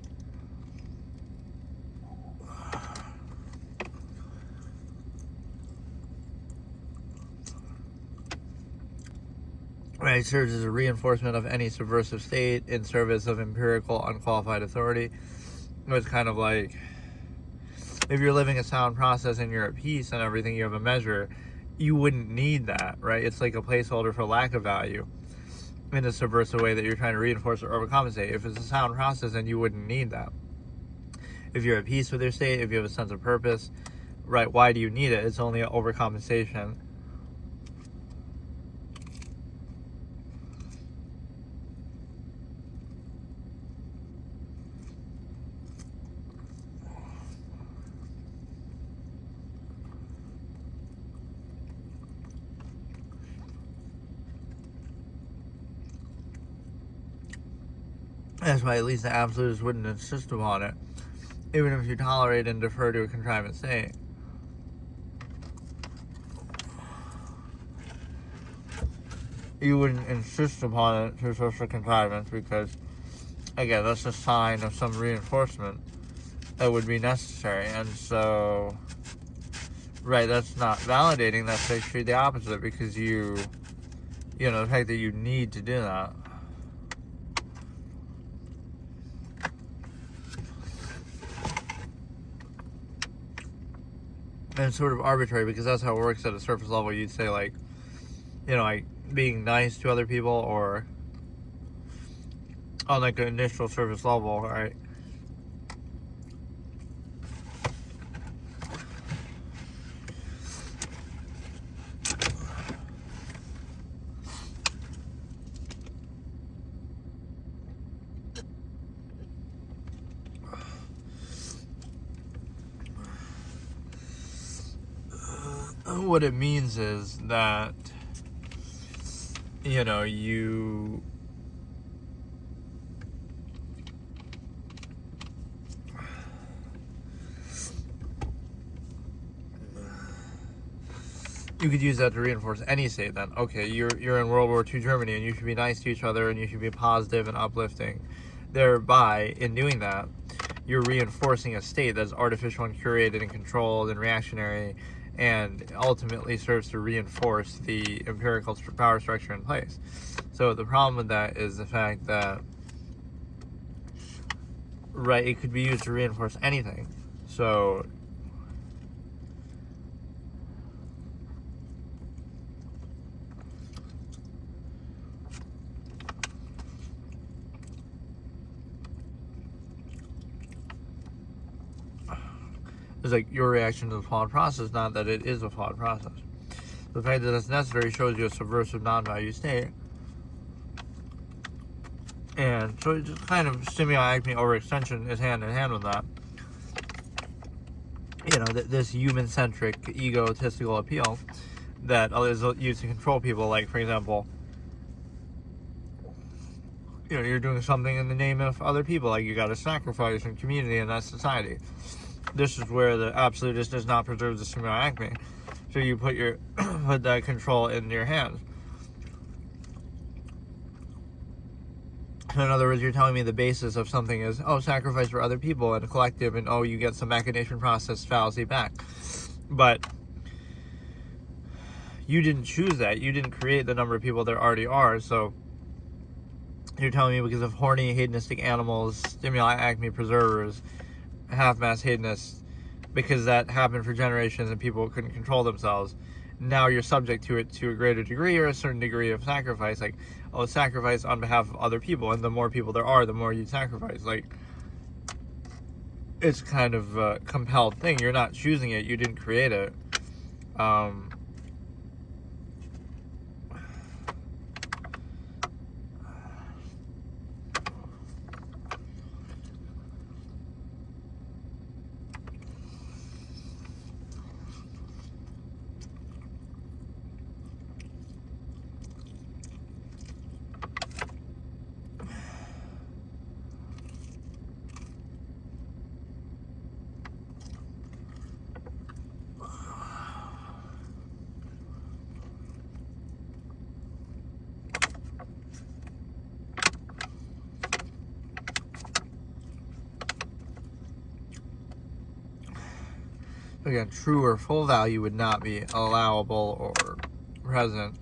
Right, it serves as a reinforcement of any subversive state in service of empirical, unqualified authority. It's kind of like if you're living a sound process and you're at peace and everything, you have a measure. You wouldn't need that, right? It's like a placeholder for lack of value in a subversive way that you're trying to reinforce or overcompensate. If it's a sound process, then you wouldn't need that. If you're at peace with your state, if you have a sense of purpose, right, why do you need it? It's only an overcompensation. That's why at least the absolutists wouldn't insist upon it, even if you tolerate and defer to a contrivance state. You wouldn't insist upon it through social contrivance because, again, that's a sign of some reinforcement that would be necessary. And so, right, that's not validating, that's actually the opposite, because you know, the fact that you need to do that. And it's sort of arbitrary because that's how it works at a surface level. You'd say, like, you know, like being nice to other people, or on like an initial surface level, right? What it means is that, you know, you could use that to reinforce any state. Then, okay, you're in World War II Germany and you should be nice to each other and you should be positive and uplifting. Thereby, in doing that, you're reinforcing a state that's artificial and curated and controlled and reactionary, and ultimately serves to reinforce the empirical power structure in place. So the problem with that is the fact that, right, it could be used to reinforce anything. So it's like your reaction to the flawed process, not that it is a flawed process. The fact that it's necessary shows you a subversive non-value state. And so it's just kind of stimuli-acme overextension is hand in hand with that. You know, this human-centric, egotistical appeal that is used to control people. Like, for example, you know, you're doing something in the name of other people. Like, you got to sacrifice in community and that society. This is where the absolutist does not preserve the stimuli-acme. So you put that control in your hands. So in other words, you're telling me the basis of something is, oh, sacrifice for other people and a collective, and oh, you get some machination process fallacy back. But you didn't choose that. You didn't create the number of people there already are. So you're telling me because of horny, hedonistic animals, stimuli, acme, preservers, half-mass hedonists, because that happened for generations and people couldn't control themselves, now you're subject to it to a greater degree or a certain degree of sacrifice. Like, oh, sacrifice on behalf of other people, and the more people there are, the more you sacrifice. Like, it's kind of a compelled thing. You're not choosing it. You didn't create it. Again, true or full value would not be allowable or present.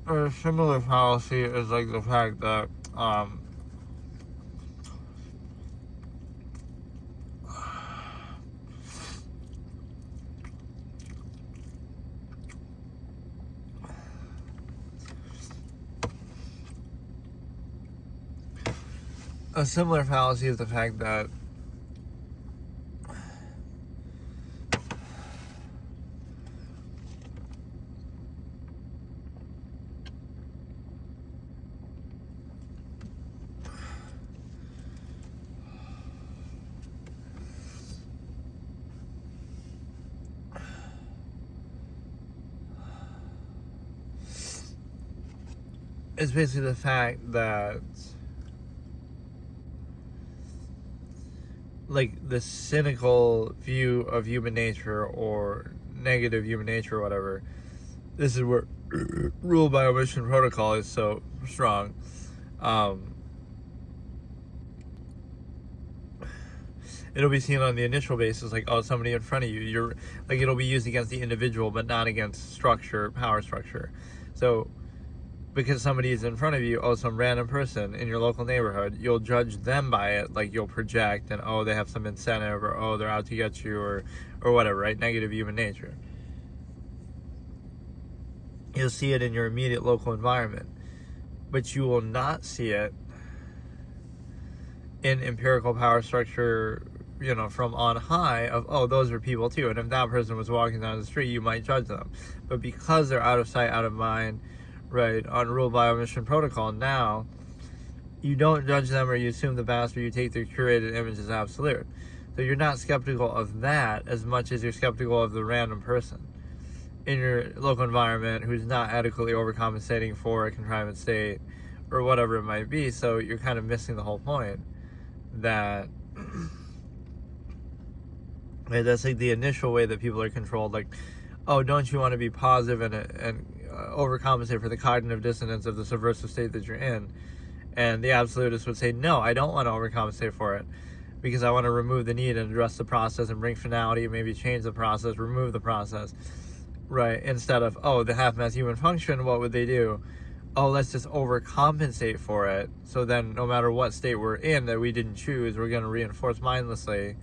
A similar fallacy is like the fact that a similar fallacy is the fact that it's basically the fact that, like, the cynical view of human nature or negative human nature or whatever, this is where rule by omission protocol is so strong. It'll be seen on the initial basis, like, oh, somebody in front of you, you're like, it'll be used against the individual but not against structure, power structure. So because somebody is in front of you, oh, some random person in your local neighborhood, you'll judge them by it, like you'll project, and oh, they have some incentive, or oh, they're out to get you, or whatever, right? Negative human nature. You'll see it in your immediate local environment, but you will not see it in empirical power structure, you know, from on high of, oh, those are people too, and if that person was walking down the street, you might judge them. But because they're out of sight, out of mind, right, on rule by omission protocol, now you don't judge them or you assume the best or you take their curated image as absolute. So you're not skeptical of that as much as you're skeptical of the random person in your local environment who's not adequately overcompensating for a contrivance state or whatever it might be. So you're kind of missing the whole point that right, that's like the initial way that people are controlled. Like, oh, don't you want to be positive and overcompensate for the cognitive dissonance of the subversive state that you're in? And the absolutist would say, no, I don't want to overcompensate for it because I want to remove the need and address the process and bring finality, maybe change the process, remove the process, right? Instead of, oh, the half-mass human function, what would they do? Oh, let's just overcompensate for it. So then no matter what state we're in that we didn't choose, we're going to reinforce mindlessly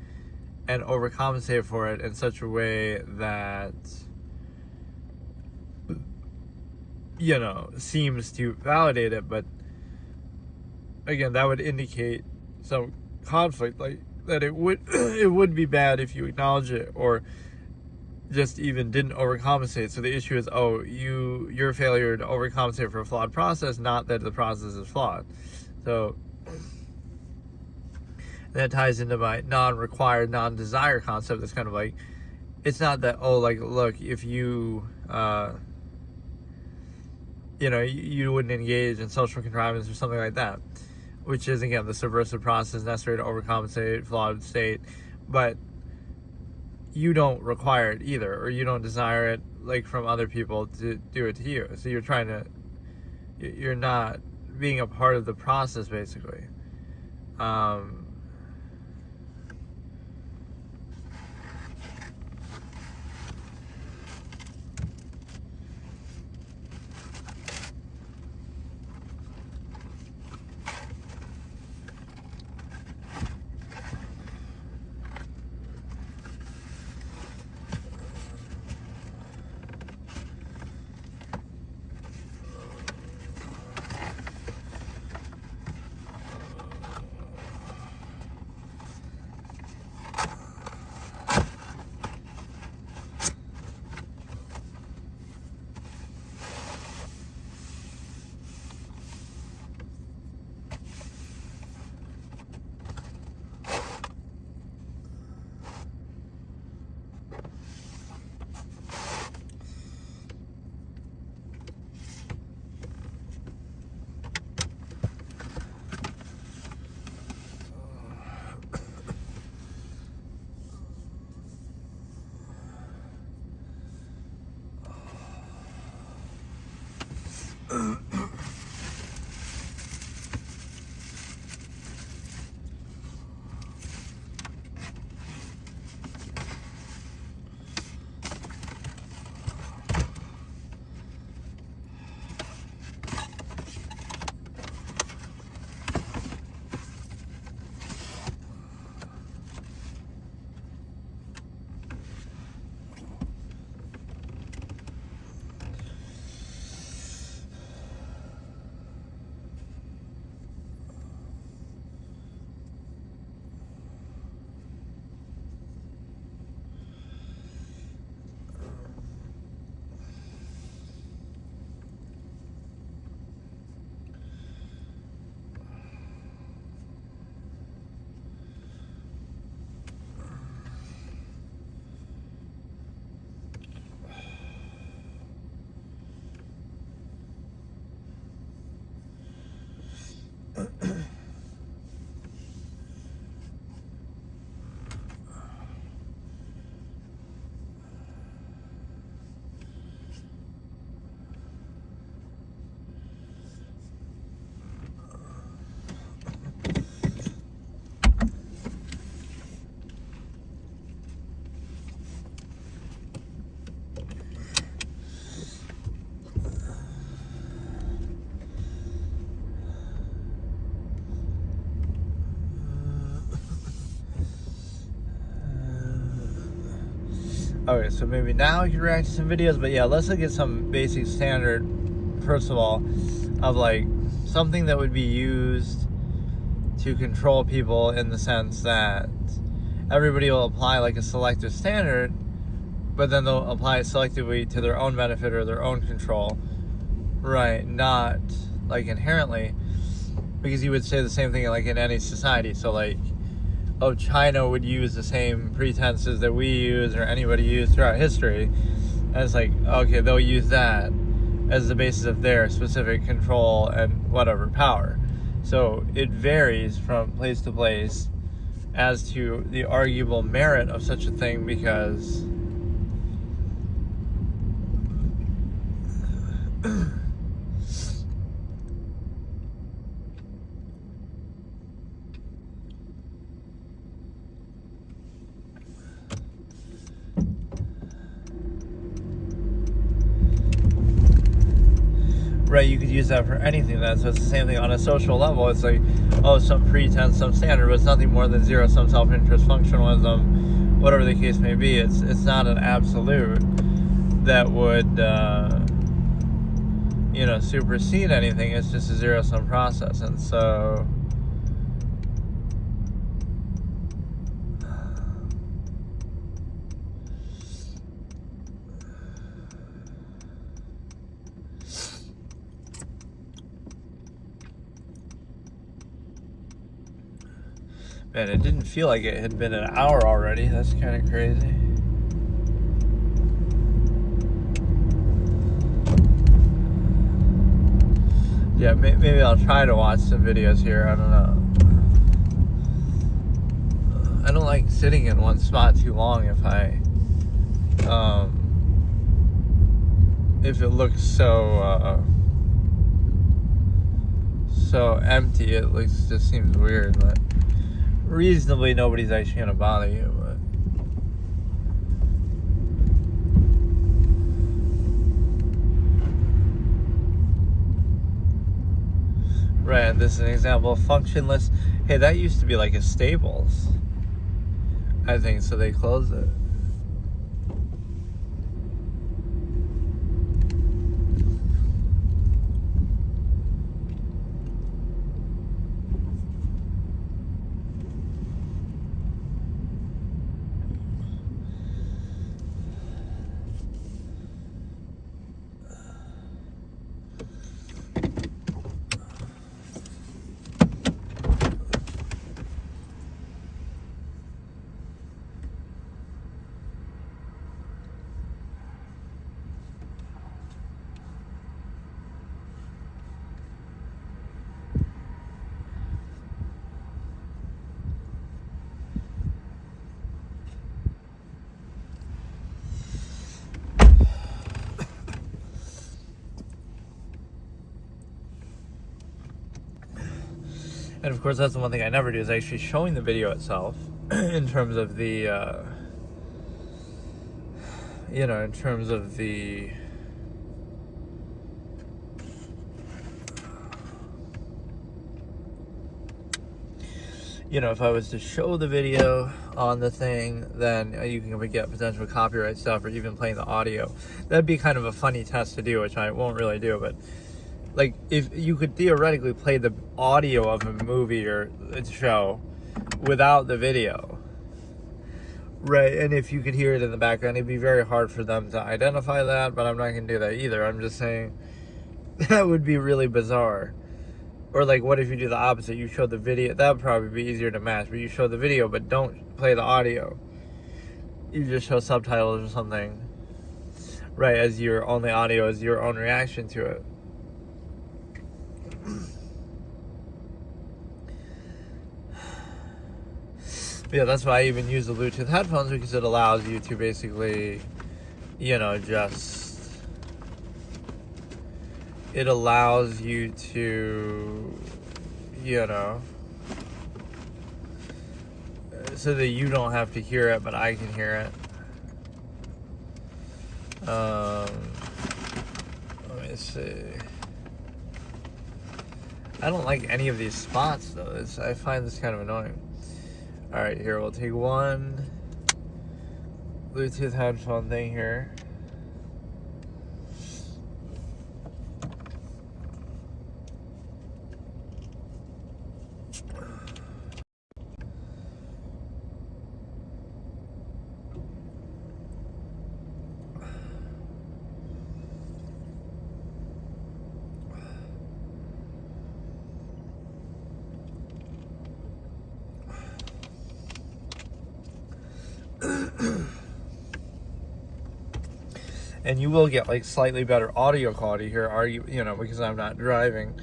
and overcompensate for it in such a way that, you know, seems to validate it. But again, that would indicate some conflict, like that it would it would be bad if you acknowledge it, or just even didn't overcompensate. So the issue is, your failure to overcompensate for a flawed process, not that the process is flawed. So that ties into my non-required, non-desire concept. That's kind of like, it's not that, look, if you, you wouldn't engage in social contrivance or something like that, which is, again, the subversive process necessary to overcompensate flawed state, but you don't require it either, or you don't desire it, like, from other people to do it to you. So you're not being a part of the process, basically. Okay, so maybe now you can react to some videos, but yeah, let's look at some basic standard, first of all, of like something that would be used to control people, in the sense that everybody will apply like a selective standard, but then they'll apply it selectively to their own benefit or their own control, right? Not like inherently, because you would say the same thing like in any society. So like, oh, China would use the same pretenses that we use or anybody used throughout history. And it's like, okay, they'll use that as the basis of their specific control and whatever power. So it varies from place to place as to the arguable merit of such a thing, because right, you could use that for anything then. So it's the same thing on a social level. It's like, oh, some pretense, some standard, but it's nothing more than zero-sum self-interest, functionalism, whatever the case may be. It's not an absolute that would supersede anything. It's just a zero-sum process. And so Man, it didn't feel like it had been an hour already. That's kind of crazy. Yeah, maybe I'll try to watch some videos here. I don't know. I don't like sitting in one spot too long if it looks so empty. It just seems weird, but reasonably nobody's actually gonna bother you. But right, this is an example of functionless. Hey, that used to be like a Staples, I think, so they closed it. And of course, that's the one thing I never do, is actually showing the video itself in terms of the, in terms of the, if I was to show the video on the thing, then you can get potential copyright stuff, or even playing the audio. That'd be kind of a funny test to do, which I won't really do, but like, if you could theoretically play the audio of a movie or a show without the video, right? And if you could hear it in the background, it'd be very hard for them to identify that, but I'm not going to do that either. I'm just saying that would be really bizarre. Or like, what if you do the opposite? You show the video. That would probably be easier to match, but you show the video but don't play the audio. You just show subtitles or something, right, as your only audio, as your own reaction to it. Yeah, that's why I even use the Bluetooth headphones, because it allows you to basically, it allows you to, so that you don't have to hear it, but I can hear it. Let me see. I don't like any of these spots, though. I find this kind of annoying. All right, here, we'll take one Bluetooth headphone thing here. And you will get like slightly better audio quality here, because I'm not driving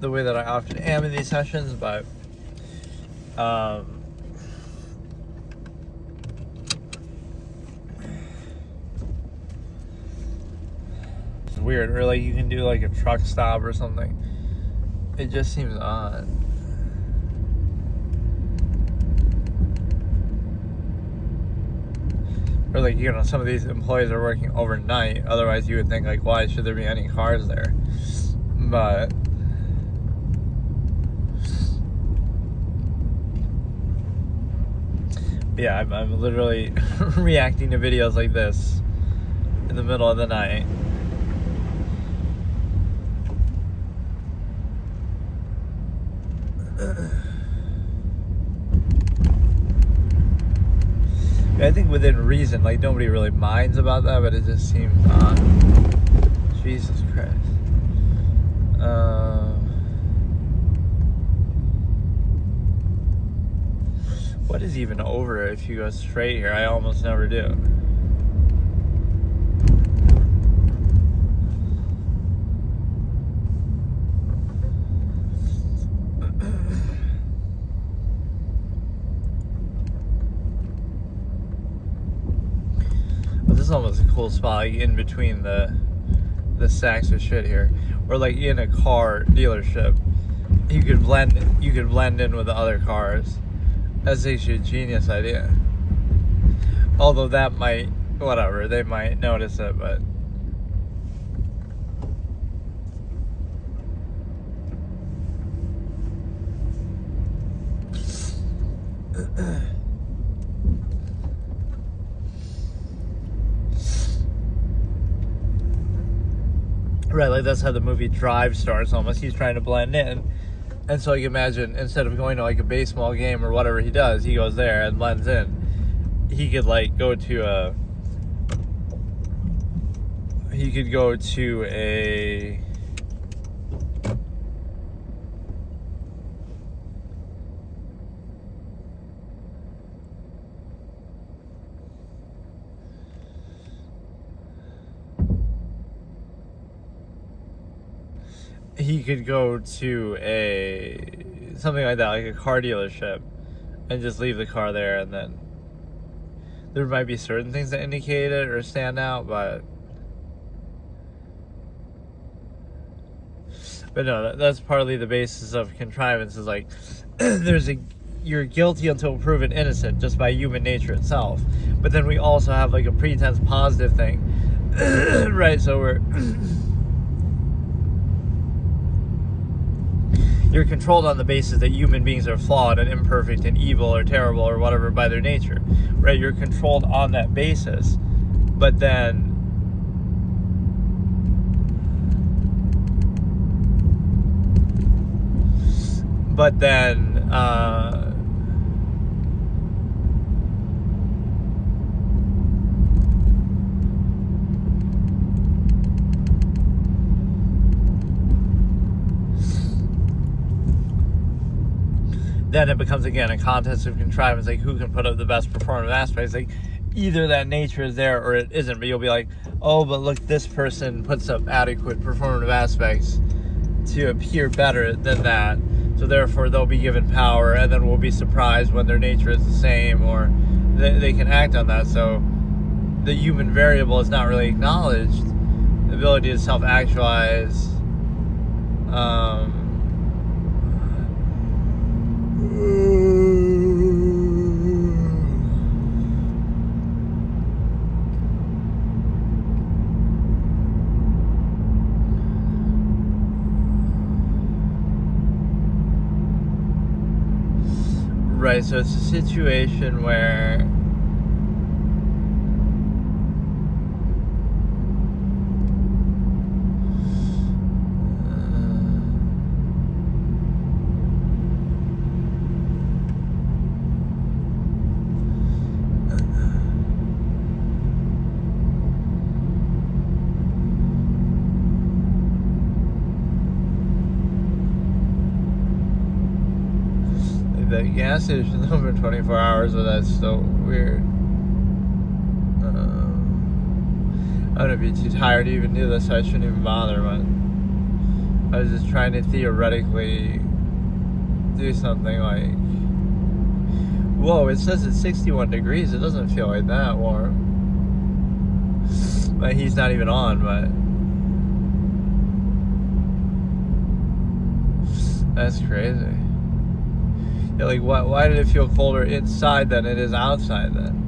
the way that I often am in these sessions, but it's weird. Or like, you can do like a truck stop or something. It just seems odd. Or like, some of these employees are working overnight. Otherwise, you would think like, why should there be any cars there? But yeah, I'm literally reacting to videos like this in the middle of the night. I think within reason, like, nobody really minds about that, but it just seems odd. Jesus Christ. What is even over if you go straight here? I almost never do. But this is almost a cool spot, like in between the stacks of shit here, or like in a car dealership. You could blend in with the other cars. That's actually a genius idea. Although that might, whatever, they might notice it, but right, like that's how the movie Drive starts almost. He's trying to blend in. And so you imagine, instead of going to like a baseball game or whatever he does, he goes there and blends in. He could like go to a... He could go to something like that, like a car dealership, and just leave the car there, and then there might be certain things that indicate it or stand out, but no, that's partly the basis of contrivance. Is like you're guilty until proven innocent just by human nature itself, but then we also have like a pretense positive thing, right? So you're controlled on the basis that human beings are flawed and imperfect and evil or terrible or whatever by their nature, right? You're controlled on that basis, but then then it becomes, again, a contest of contrivance, like who can put up the best performative aspects. Like, either that nature is there or it isn't, but you'll be like, oh, but look, this person puts up adequate performative aspects to appear better than that, so therefore they'll be given power, and then we'll be surprised when their nature is the same, or they can act on that. So the human variable is not really acknowledged. The ability to self-actualize, right, so it's a situation where the gas station's open 24 hours, but that's so weird. I'm gonna be too tired to even do this, so I shouldn't even bother, but I was just trying to theoretically do something like, whoa, it says it's 61 degrees, it doesn't feel like that warm. But he's not even on, but that's crazy. Yeah, like, why did it feel colder inside than it is outside then?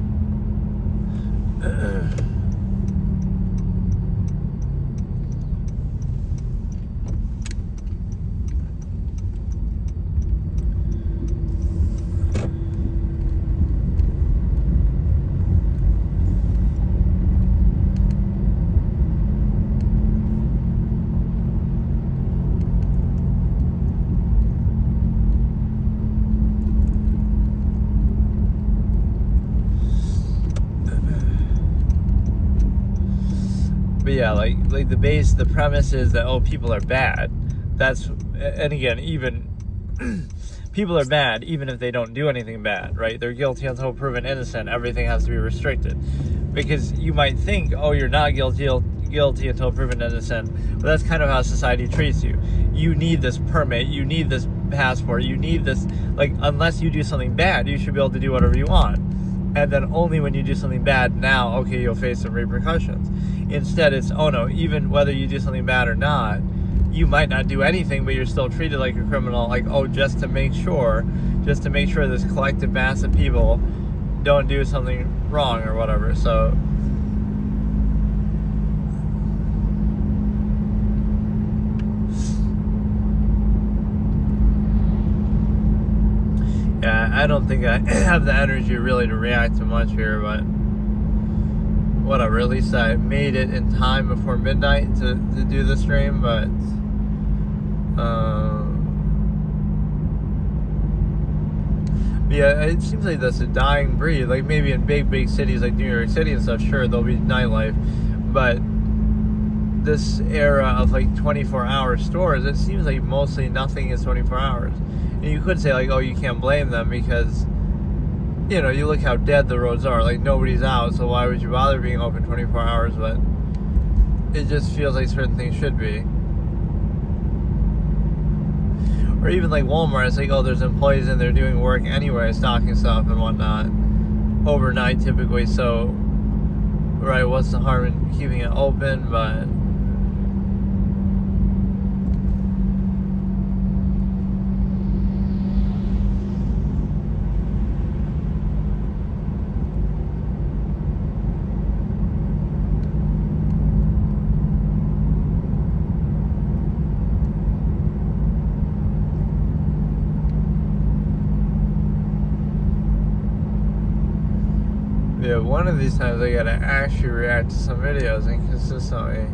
But yeah, like the premise is that, oh, people are bad. That's, and again, even people are bad even if they don't do anything bad, right? They're guilty until proven innocent. Everything has to be restricted. Because you might think, oh, you're not guilty until proven innocent. But that's kind of how society treats you. You need this permit. You need this passport. You need this, like, unless you do something bad, you should be able to do whatever you want. And then only when you do something bad, now, okay, you'll face some repercussions. Instead, it's, oh no, even whether you do something bad or not, you might not do anything, but you're still treated like a criminal, like, oh, just to make sure this collective mass of people don't do something wrong or whatever. So yeah, I don't think I have the energy really to react to much here, but whatever. At least I made it in time before midnight to do the stream, but yeah, it seems like that's a dying breed. Like maybe in big cities like New York City and stuff, sure, there'll be nightlife, but this era of like 24-hour stores, it seems like mostly nothing is 24 hours. And you could say like, oh, you can't blame them because, you know, you look how dead the roads are. Like nobody's out, so why would you bother being open 24 hours? But it just feels like certain things should be. Or even like Walmart, it's like, oh, there's employees in there doing work anyway, stocking stuff and whatnot, overnight typically, so, right, what's the harm in keeping it open? But yeah, one of these times I gotta actually react to some videos inconsistently.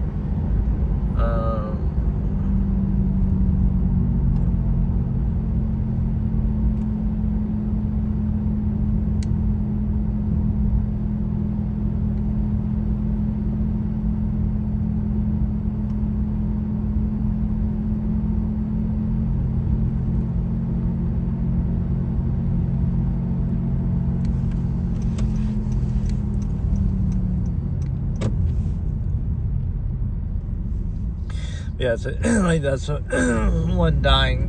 Yeah, it's like that's one dying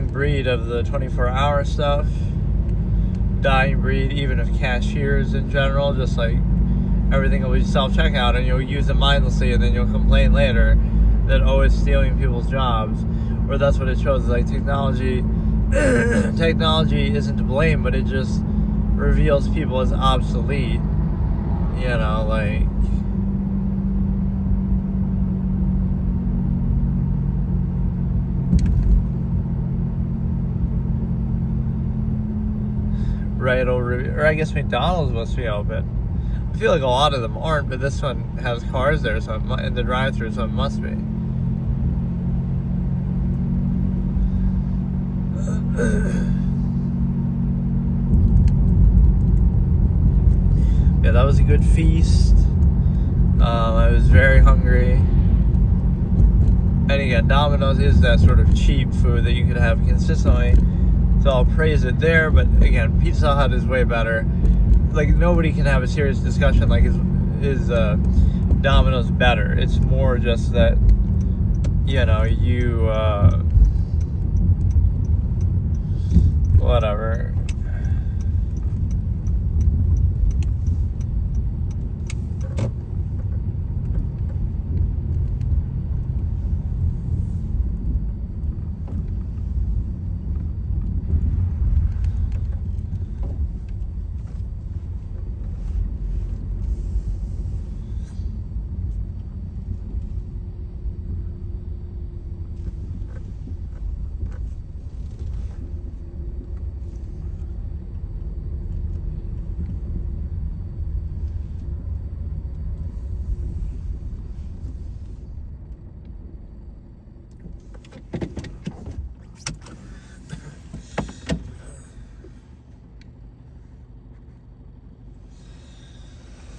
breed of the 24-hour stuff. Dying breed, even of cashiers in general, just like everything will be self-checkout and you'll use it mindlessly and then you'll complain later that, oh, it's stealing people's jobs. Or that's what it shows, like technology isn't to blame, but it just reveals people as obsolete. You know, like, right, or I guess McDonald's must be open. I feel like a lot of them aren't, but this one has cars there, so in the drive-thru, so it must be. Yeah, that was a good feast. I was very hungry. And again, Domino's is that sort of cheap food that you could have consistently. So I'll praise it there, but again, Pizza Hut is way better. Like, nobody can have a serious discussion like, is Domino's better? It's more just that, you know, you, whatever.